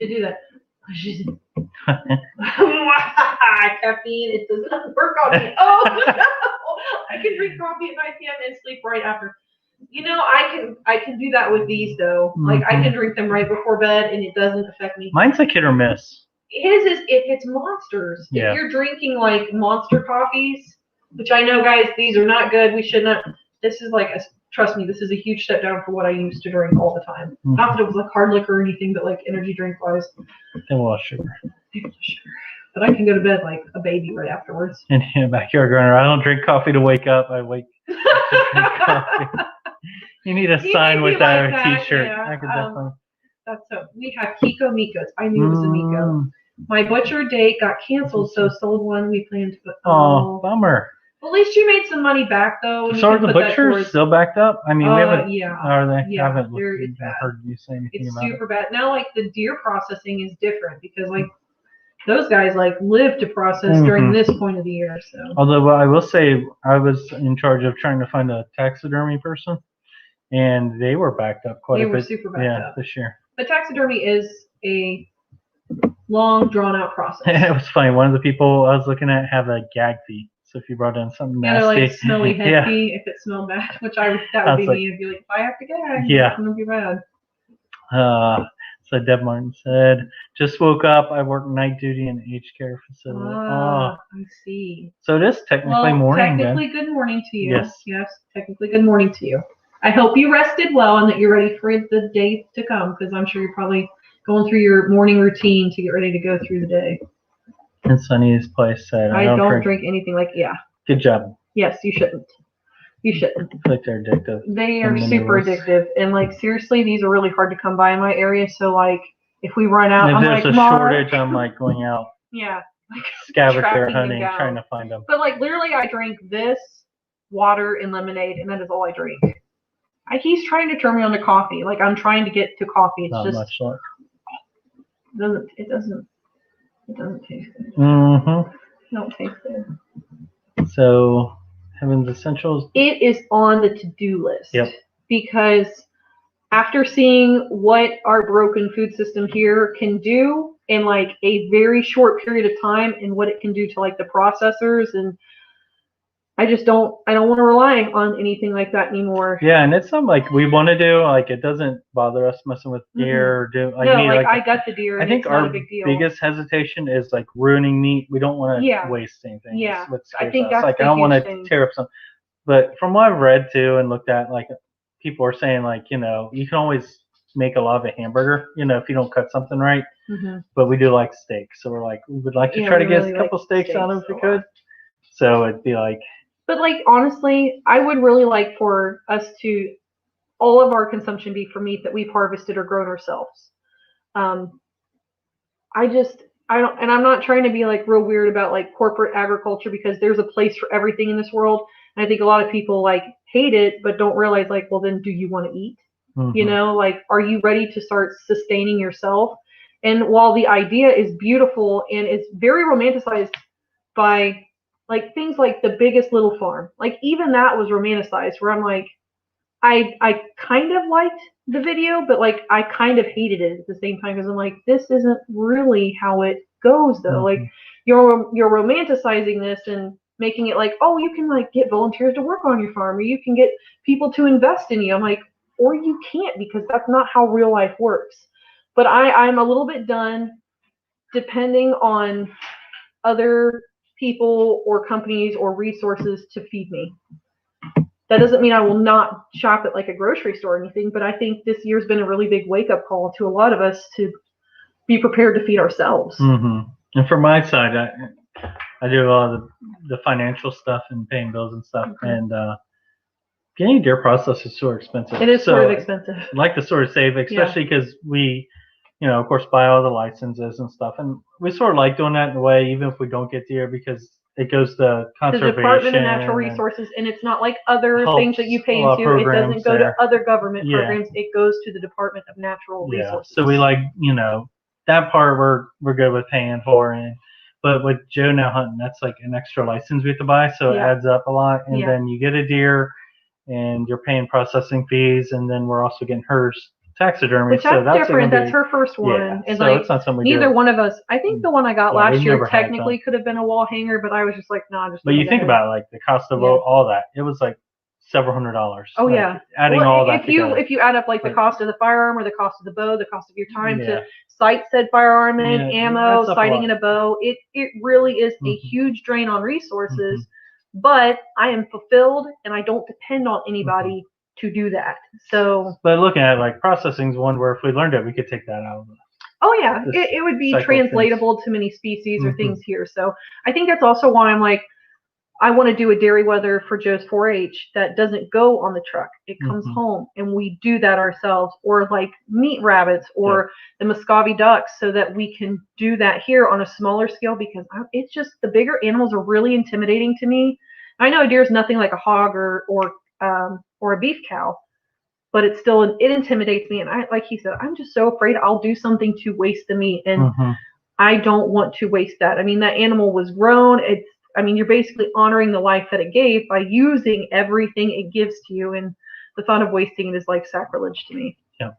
To do that. Caffeine, it does not work on me. Oh, no. I can drink coffee at 9 p.m. and sleep right after. You know, I can do that with these though. Like I can drink them right before bed and it doesn't affect me. Mine's a hit or miss. His is if it's monsters. Yeah. If you're drinking like monster coffees, which I know guys, these are not good. We should not. This is like a trust me, this is a huge step down for what I used to drink all the time. Not that it was like hard liquor or anything, but like energy drink wise. And a lot of sugar. But I can go to bed like a baby right afterwards. And in the backyard growing, I don't drink coffee to wake up. I wake to drink coffee. You need a sign with that, or a T-shirt. Yeah. I could definitely. That's so. We have Kiko Mikos. I knew it was a Miko. My butcher date got canceled, so sold one we planned to put. Oh, bummer. Well, at least you made some money back, though. So are the butchers still backed up? I mean, we haven't. Yeah. Are they? Yeah, I haven't it's bad. heard you say anything about it. It's super bad. Now, like, the deer processing is different because, like, those guys, like, live to process during this point of the year, so. Although, I will say, I was in charge of trying to find a taxidermy person, and they were backed up quite a bit. They were super backed up. This year. But taxidermy is a long, drawn-out process. It was funny. One of the people I was looking at have a gag fee. So if you brought in something nasty, like smelly head fee, if it smelled bad, which that would be me. I'd be like, if I have to gag, it's gonna be bad. So Deb Martin said, just woke up. I work night duty in an aged care facility. I see. So it is technically morning. Technically, good morning to you. Yes, technically, good morning to you. I hope you rested well and that you're ready for the day to come, because I'm sure you're probably going through your morning routine to get ready to go through the day. And Sunny's place said, I don't drink anything like, Good job. Yes, you shouldn't. You shouldn't. I feel like they're addictive. They are super addictive. And, like, seriously, these are really hard to come by in my area. So, like, if we run out, I'm like, if there's a shortage, I'm, like, going out. Like, scavenger hunting, trying to find them. But, like, literally, I drink this, water, and lemonade, and that is all I drink. He's trying to turn me on to coffee. Like, I'm trying to get to coffee. It's not just much luck. It doesn't taste good. It don't taste good. So, Heaven's Essentials. It is on the to-do list. Yep. Because after seeing what our broken food system here can do in like a very short period of time and what it can do to like the processors, and I don't want to rely on anything like that anymore. Yeah, and it's something like we want to do. Like, it doesn't bother us messing with deer or do. Like, I got the deer. I think our biggest hesitation is like ruining meat. We don't want to waste anything. Yeah, I think that's like I don't want to tear up something. But from what I've read too and looked at, like people are saying, like, you know, you can always make a lot of a hamburger, you know, if you don't cut something right. But we do like steak, so we're like, we would like to try to get a couple steaks out of it if we could. So it'd be like. But, like, honestly, I would really like for us to, all of our consumption be for meat that we've harvested or grown ourselves. I don't, and I'm not trying to be, like, real weird about, like, corporate agriculture, because there's a place for everything in this world. And I think a lot of people, like, hate it, but don't realize, like, well, then do you want to eat? You know, like, are you ready to start sustaining yourself? And while the idea is beautiful and it's very romanticized by, like, things like The Biggest Little Farm, like, even that was romanticized, where I'm like, I kind of liked the video, but, like, I kind of hated it at the same time, because I'm like, this isn't really how it goes, though. Like, you're romanticizing this and making it like, oh, you can, like, get volunteers to work on your farm, or you can get people to invest in you. I'm like, or you can't, because that's not how real life works. But I'm a little bit done depending on other people or companies or resources to feed me. That doesn't mean I will not shop at like a grocery store or anything, but I think this year's been a really big wake-up call to a lot of us to be prepared to feed ourselves. And for my side, I do a lot of the financial stuff and paying bills and stuff, and getting a deer process is sort of expensive. It is sort of expensive. I like to sort of save, especially because we, you know, of course, buy all the licenses and stuff, and we sort of like doing that in a way, even if we don't get deer, because it goes to conservation. The Department of Natural Resources, and it's not like other things that you pay into. It doesn't go to other government programs. It goes to the Department of Natural Resources. So we like, you know, that part we're good with paying for, but with Joe now hunting, that's like an extra license we have to buy, so it adds up a lot, and then you get a deer, and you're paying processing fees, and then we're also getting hers taxidermy. Which that's different. That's her first one. And so like, it's not something neither one of us, I think the one I got last year technically that. Could have been a wall hanger, but I was just like, nah, just. But you think about it, like the cost of all that, it was like several $100s. Oh, like, adding all that together. If you add up like the cost of the firearm, or the cost of the bow, the cost of your time to sight said firearm in, ammo, sighting in a bow, it really is a huge drain on resources. But I am fulfilled, and I don't depend on anybody to do that. So. But looking at like processing is one where if we learned it, we could take that out of it. Oh yeah, it would be translatable to many species or things here. So I think that's also why I'm like, I want to do a dairy weather for Joe's 4-H that doesn't go on the truck. It comes home and we do that ourselves, or like meat rabbits or the Muscovy ducks, so that we can do that here on a smaller scale, because it's just the bigger animals are really intimidating to me. I know a deer is nothing like a hog or a beef cow, but it intimidates me. And like he said, I'm just so afraid I'll do something to waste the meat, and I don't want to waste that. I mean, that animal was grown. You're basically honoring the life that it gave by using everything it gives to you, and the thought of wasting it is like sacrilege to me. Yeah.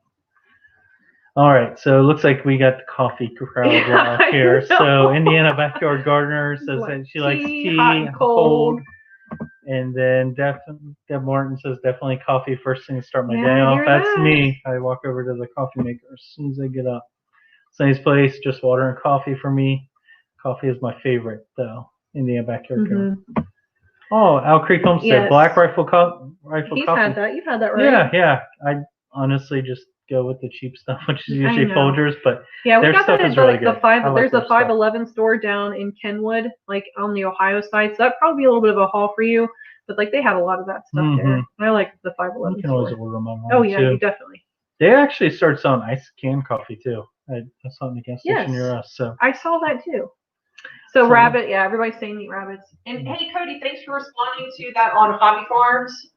All right, so it looks like we got the coffee crowd here. So Indiana Backyard Gardener says that she likes tea, hot and cold. And then Deb Martin says definitely coffee first thing to start my day off. That's me. I walk over to the coffee maker as soon as I get up. It's a nice place, just water and coffee for me. Coffee is my favorite though. Indiana Backyard Gardener. Oh, Al Creek Homestead, Black Rifle Coffee. You've had that, right? Yeah. I honestly just go with the cheap stuff, which is usually Folgers, but we their got stuff that is really good. There's a 511 store down in Kenwood, like on the Ohio side, so that'd probably be a little bit of a haul for you, but like they have a lot of that stuff there. I like the 511 You can always order them online. Oh yeah, you definitely. They actually started selling ice canned coffee too. I saw it in the gas station near us. So I saw that too. So rabbit, everybody's saying meat rabbits. And hey, Cody, thanks for responding to that on Hobby Farms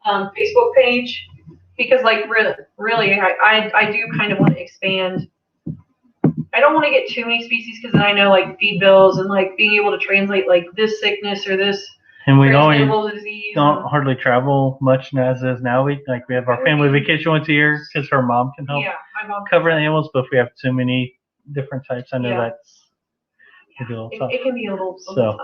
Facebook page, because like really, I do kind of want to expand. I don't want to get too many species, because then I know like feed bills and like being able to translate like this sickness or this transmittable disease. Don't hardly travel much as is now. We have our family vacation once a year because her mom can help cover the animals. But if we have too many different types, I know that's. It can be a little tough.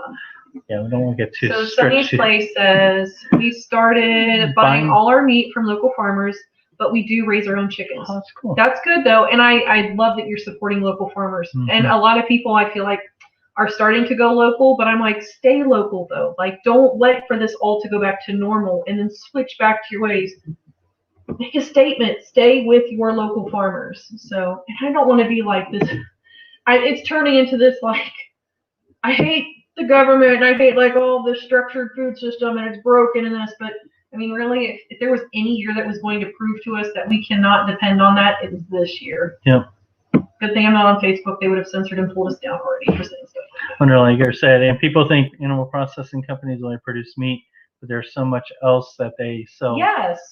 Yeah, we don't want to get too So strict. Sunny's Place says, we started buying all our meat from local farmers, but we do raise our own chickens. Oh, that's cool. That's good though, and I love that you're supporting local farmers. And a lot of people I feel like are starting to go local, but I'm like, stay local though. Like, don't wait for this all to go back to normal and then switch back to your ways. Make a statement. Stay with your local farmers. So, and I don't want to be like this. It's turning into this like, I hate the government and I hate like all the structured food system and it's broken and this, but I mean really, if there was any year that was going to prove to us that we cannot depend on that, it was this year. Yep. Good thing I'm not on Facebook. They would have censored and pulled us down already for saying stuff. Like you said, and people think animal processing companies only produce meat, but there's so much else that they sell.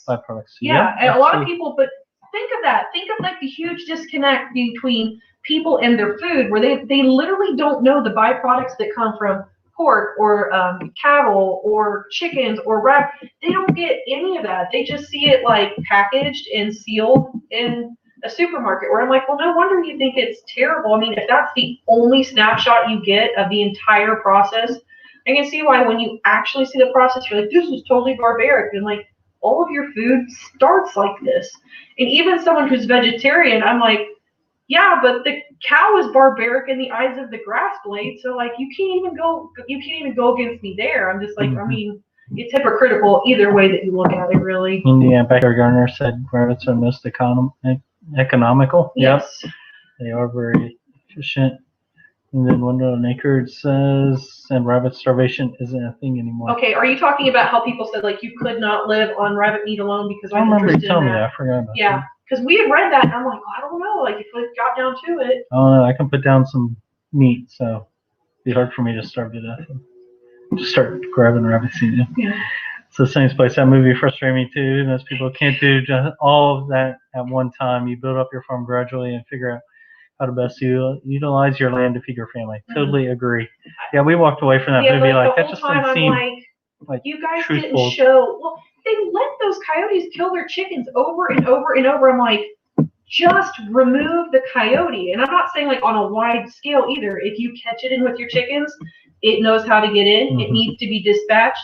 Byproducts. Yeah, and a lot of people, but think of that. Think of like the huge disconnect between people and their food, where they literally don't know the byproducts that come from pork or cattle or chickens or rat. They don't get any of that. They just see it like packaged and sealed in a supermarket, where I'm like, well, no wonder you think it's terrible. I mean, if that's the only snapshot you get of the entire process, I can see why when you actually see the process, you're like, this is totally barbaric. And like, all of your food starts like this. And even someone who's vegetarian, I'm like, yeah, but the cow is barbaric in the eyes of the grass blade. So like, you can't even go against me there. I'm just like, I mean, it's hypocritical either way that you look at it, really. Indiana Backyard Gardener said rabbits are most economical. Yes. Yep. They are very efficient. And then Window and Acre says, and rabbit starvation isn't a thing anymore. Okay, are you talking about how people said like you could not live on rabbit meat alone? Because I remember you telling me that. I forgot about that. Yeah, because we had read that and I'm like, well, I don't know. Like if it got down to it. I don't know. I can put down some meat, so it'd be hard for me to starve to death. Just start grabbing rabbits eating. Yeah. It's the same place. That movie frustrated me too. Most people can't do just all of that at one time. You build up your farm gradually and figure out how to best utilize your land to feed your family. Totally agree. Yeah, we walked away from that movie like that just didn't seem like you guys truthful. Didn't show. Well, they let those coyotes kill their chickens over and over and over. I'm like, just remove the coyote. And I'm not saying like on a wide scale either. If you catch it in with your chickens, it knows how to get in. It needs to be dispatched.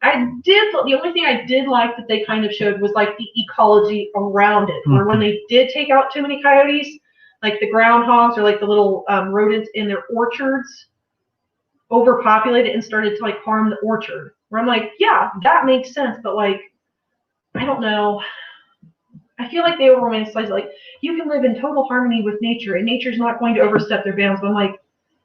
The only thing I did like that they kind of showed was like the ecology around it, where when they did take out too many coyotes, like the groundhogs or like the little rodents in their orchards overpopulated and started to like harm the orchard. Where I'm like, yeah, that makes sense, but like I don't know. I feel like they over romanticize, like, you can live in total harmony with nature, and nature's not going to overstep their bounds. But I'm like,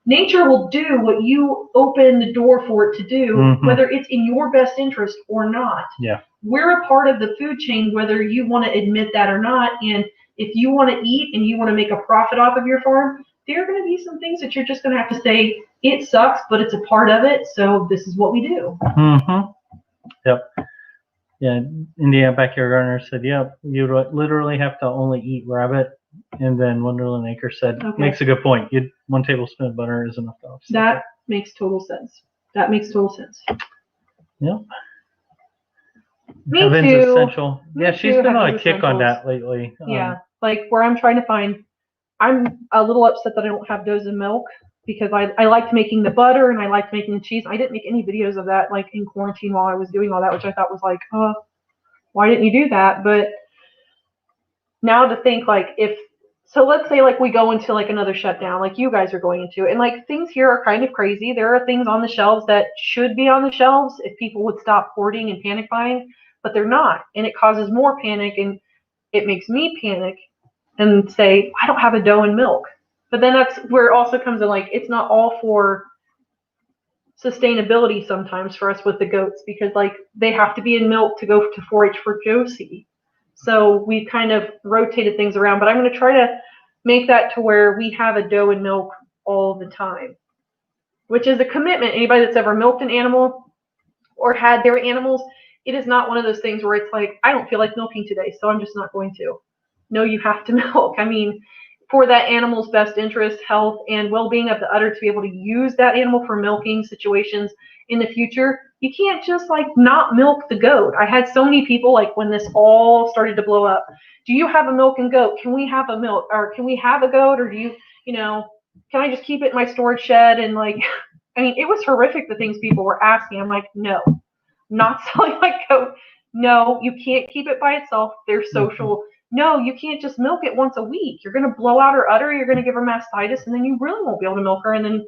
nature will do what you open the door for it to do, whether it's in your best interest or not. Yeah. We're a part of the food chain, whether you want to admit that or not. And if you want to eat and you want to make a profit off of your farm, there are going to be some things that you're just going to have to say, it sucks, but it's a part of it, so this is what we do. Yep. Yeah, Indiana Backyard Gardener said, yep, you literally have to only eat rabbit. And then Wonderland Acre said, makes a good point. 1 tablespoon of butter is enough to offset. That makes total sense. That makes total sense. Yep. Me Heaven's too. Essential. Yeah, she's been on a kick on that lately. Yeah, like where I'm trying to find, I'm a little upset that I don't have dozen milk because I liked making the butter and I liked making the cheese. I didn't make any videos of that like in quarantine while I was doing all that, which I thought was like, why didn't you do that? But now to think like so let's say like we go into like another shutdown like you guys are going into, and like things here are kind of crazy. There are things on the shelves that should be on the shelves if people would stop hoarding and panic buying, but they're not, and it causes more panic, and it makes me panic and say, I don't have a dough and milk. But then that's where it also comes in, like, it's not all for sustainability sometimes for us with the goats, because like they have to be in milk to go to 4-H for Josie. So we kind of rotated things around, but I'm going to try to make that to where we have a dough and milk all the time, which is a commitment. Anybody that's ever milked an animal or had their animals, it is not one of those things where it's like, I don't feel like milking today, so I'm just not going to. No, you have to milk. I mean, for that animal's best interest, health, and well-being of the udder to be able to use that animal for milking situations in the future, you can't just like not milk the goat. I had so many people like when this all started to blow up, do you have a milking goat? Can we have a milk, or can we have a goat, or do you can I just keep it in my storage shed? And like, I mean, it was horrific the things people were asking. I'm like, no, not selling my goat. No, you can't keep it by itself. They're social. No, you can't just milk it once a week. You're going to blow out her udder. You're going to give her mastitis, and then you really won't be able to milk her. And then,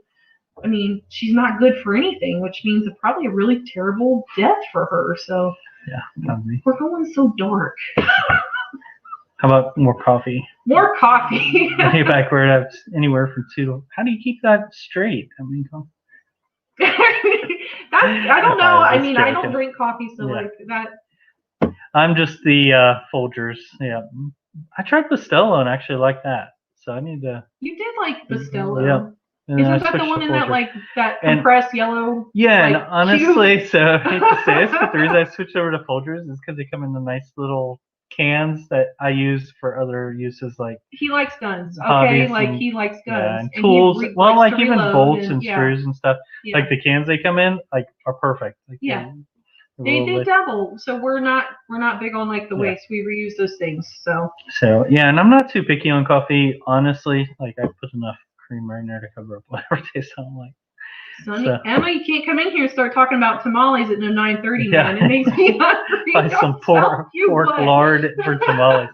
I mean, she's not good for anything, which means probably a really terrible death for her. So yeah, probably. We're going so dark. How about more coffee? More coffee. Hey, backward, that's anywhere from 2 to. How do you keep that straight? I mean, I don't know. I mean, I don't drink coffee, so like that. I'm just the Folgers. Yeah, I tried Bustelo and actually like that. So I need to. You did like Bustelo. Yeah. Isn't that the one in that like that compressed yellow? Yeah, like, and honestly, so I hate to say this, but the reason I switched over to Folgers is because they come in the nice little cans that I use for other uses, like he likes guns. Okay, like he likes guns. Yeah, and tools. Well, like even bolts and screws and stuff. Yeah. Like the cans they come in, like are perfect. Like, yeah. They double, so we're not big on like the waste. We reuse those things. So yeah, and I'm not too picky on coffee, honestly. Like I put enough creamer in there to cover up whatever taste I don't like. Sonny, Emma, you can't come in here and start talking about tamales at 9:30, man. It makes me hungry. Buy some pork lard for tamales.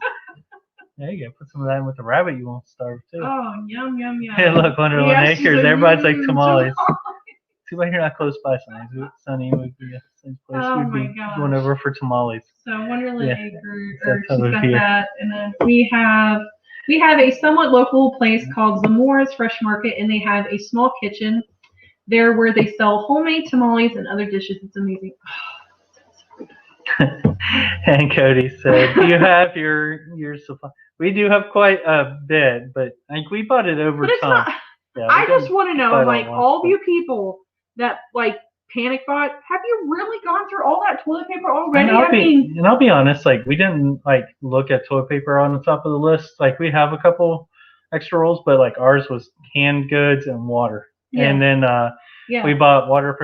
There you go. Put some of that in with the rabbit. You won't starve too. Oh, yum, yum, yum. Hey, look, Wonderland Acres. Everybody's like tamales. Too bad you're not close by, Sonny. Would be a same place. We'd be going over for tamales. So Wonderland Acres, or she's got that, and then we have a somewhat local place called Zamora's Fresh Market, and they have a small kitchen there where they sell homemade tamales and other dishes. It's amazing. And Cody said, "Do you have your supply?" We do have quite a bit, but like we bought it over time. I just want to know, like, all of you people that like panic bought, have you really gone through all that toilet paper already? And I'll be honest, like we didn't like look at toilet paper on the top of the list. Like we have a couple extra rolls, but like ours was canned goods and water. Yeah. And then we bought water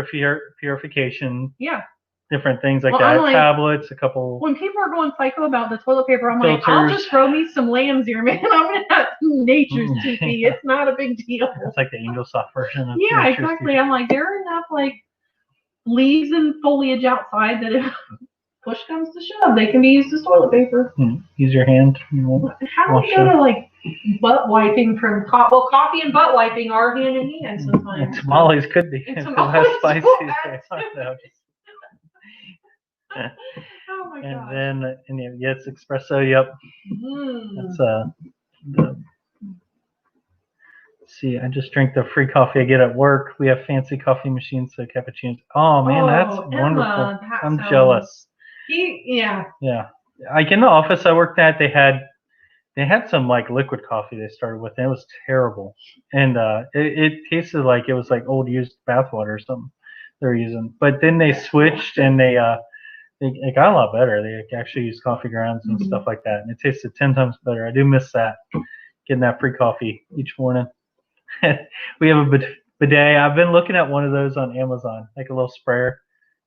purification. Yeah. Different things like that, like, tablets, a couple. When people are going psycho about the toilet paper, I'm filters. Like, I'll just throw me some lambs here, man. I'm gonna have Nature's TP. It's not a big deal. It's like the Angel Soft version of Nature's exactly. TP. I'm like, there are enough like leaves and foliage outside that if push comes to shove, they can be used as toilet paper. Use your hand. How do we go to like butt wiping from coffee and butt wiping are hand in hand sometimes. Tamales could be. Tamales spicy. Oh my And gosh. then yes, espresso. Yep. That's the, see, I just drink the free coffee I get at work. We have fancy coffee machines, so cappuccinos. Oh man, that's wonderful. Emma, that I'm sounds- jealous. Yeah. Yeah. Like in the office I worked at, they had some like liquid coffee they started with, and it was terrible. And it tasted like it was like old used bathwater or something they were using. But then they switched, and they it got a lot better. They actually used coffee grounds and stuff like that, and it tasted 10 times better. I do miss that, getting that free coffee each morning. We have a bidet. I've been looking at one of those on Amazon, like a little sprayer.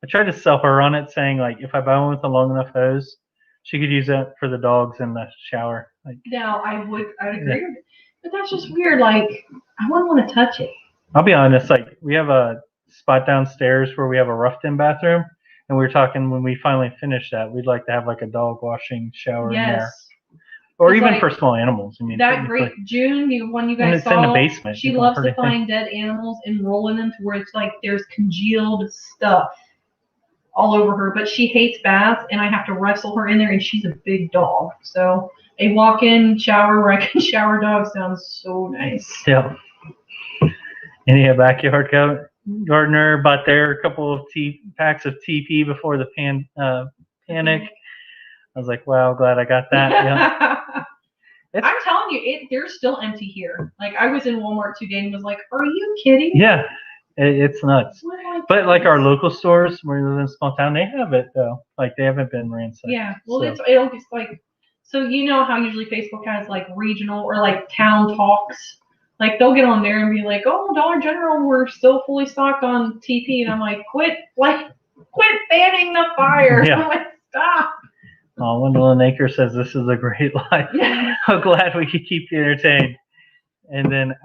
I tried to sell her on it, saying like if I buy one with a long enough hose, she could use that for the dogs in the shower. Like, Now I'd agree with it. But that's just weird. Like, I wouldn't want to touch it. I'll be honest, like we have a spot downstairs where we have a roughed-in bathroom, and we were talking when we finally finish that, we'd like to have like a dog washing shower in there, or It's even like for small animals. I mean, that great June, the one you and guys it's in the saw, basement. she You don't loves hurt to anything. find dead animals and roll in them to where it's like there's congealed stuff all over her. But she hates baths, and I have to wrestle her in there, and she's a big dog. So a walk-in shower where I can shower dogs sounds so nice. Yeah. And yeah, backyard gardener bought there a couple of packs of TP before the panic. I was like, wow, glad I got that. Yeah. I'm telling you, they're still empty here. Like I was in Walmart today and was like, "Are you kidding?" Yeah, it's nuts. But like our local stores, where we live in a small town, they have it though. Like they haven't been ransacked. Yeah, well, so. it's like, so you know how usually Facebook has like regional or like town talks. Like they'll get on there and be like, "Oh, Dollar General, we're still fully stocked on TP," and I'm like, quit fanning the fire. Yeah. I'm like, stop. Oh, Wendell Acre says this is a great life. I'm glad we could keep you entertained. And then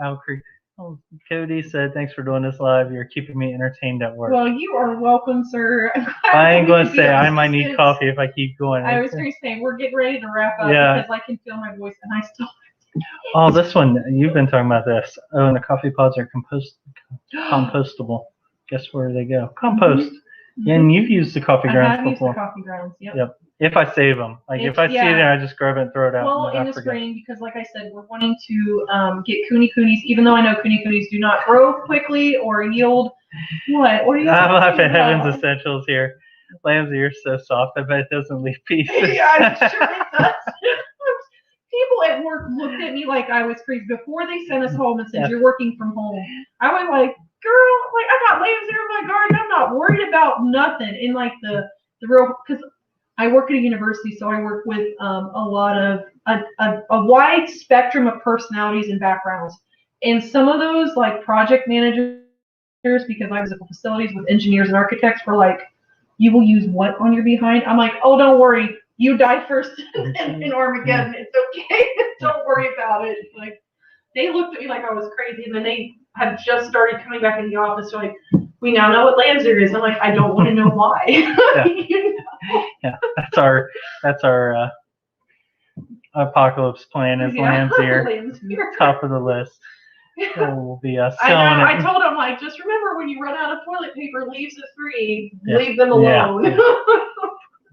Cody said, "Thanks for doing this live. You're keeping me entertained at work." Well, you are welcome, sir. I ain't going to say I might need coffee if I keep going. I was going to say we're getting ready to wrap up because I can feel my voice and I still. Oh, this one, you've been talking about this. Oh, and the coffee pods are compostable. Guess where they go? Compost. Mm-hmm. And you've used the coffee grounds before. I have used the coffee grounds, yep. If I save them. Like if I see it, I just grab it and throw it out. Well, in the spring, because like I said, we're wanting to get kuni-kunis, even though I know kuni-kunis do not grow quickly or yield. What? What are you I'm laughing at Heaven's Essentials here. Lamb's ears so soft, I bet it doesn't leave pieces. Yeah, I'm sure it does. People at work looked at me like I was crazy before they sent us home and said, "You're working from home." I was like, "Girl, like I got lambs there in my garden. I'm not worried about nothing." In like the real, because I work at a university, so I work with a lot of a wide spectrum of personalities and backgrounds. And some of those like project managers, because I was at facilities with engineers and architects, were like, "You will use what on your behind?" I'm like, "Oh, don't worry. You die first in Armageddon. It's okay. Don't worry about it." Like they looked at me like I was crazy, and then they had just started coming back in the office. So like, "We now know what Landser is." I'm like, "I don't want to know why." You know? Yeah, that's our apocalypse plan is Landser, top of the list. So we'll be selling it. I told him like, just remember when you run out of toilet paper, leaves is free. Leave them alone. Yeah.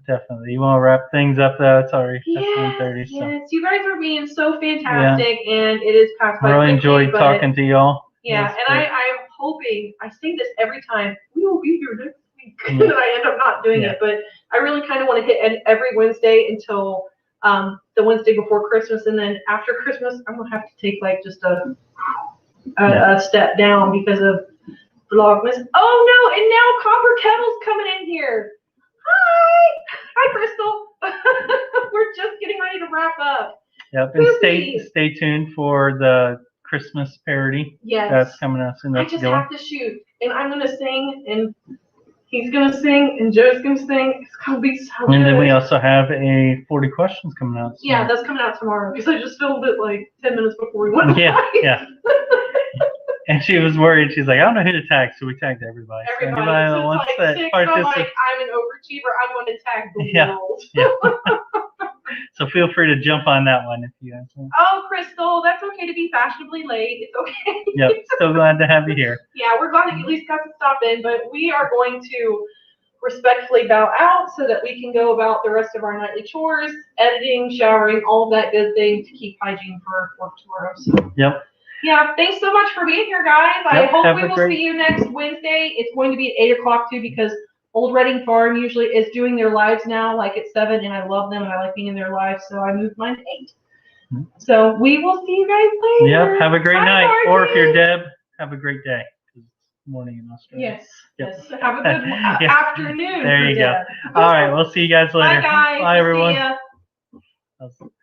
Definitely. You want to wrap things up though? It's already 1:30. So. Yes, you guys are being so fantastic, and it is past by quickly. Really enjoyed talking to y'all. Yeah, and I'm hoping, I say this every time, we will be here next week, and I end up not doing it, but I really kind of want to hit every Wednesday until the Wednesday before Christmas, and then after Christmas, I'm going to have to take like just a step down because of Vlogmas. Oh no, and now Copper Kettle's coming in here. Hi, Crystal. We're just getting ready to wrap up. Yep, and stay tuned for the Christmas parody. Yes, that's coming out soon. I just have to shoot, and I'm gonna sing, and he's gonna sing, and Joe's gonna sing. It's gonna be so good. And then we also have a 40 questions coming out. So. Yeah, that's coming out tomorrow because I just filmed it like 10 minutes before we went. Yeah. And she was worried. She's like, "I don't know who to tag," so we tagged everybody. So anybody wants like I'm an overachiever. I'm going to tag the world. Yeah. So feel free to jump on that one if you guys want. Oh, Crystal, that's okay to be fashionably late. It's okay. Yep. Still glad to have you here. Yeah, we're glad that you at least got to stop in, but we are going to respectfully bow out so that we can go about the rest of our nightly chores, editing, showering, all that good thing to keep hygiene for work tomorrow. So. Yep. Yeah, thanks so much for being here, guys. Yep, I hope we have a will great- see you next Wednesday. It's going to be at 8 o'clock too, because Old Reading Farm usually is doing their lives now, like at 7, and I love them and I like being in their lives, so I moved mine to 8. So we will see you guys later. Yep. Have a great Bye, night. Margie. Or if you're Deb, have a great day. 'Cause it's morning in Australia. Yes. Yep. Yes. Have a good Yeah. afternoon. There you for Deb. go. All right. We'll see you guys later. Bye, guys. Bye, everyone. See ya.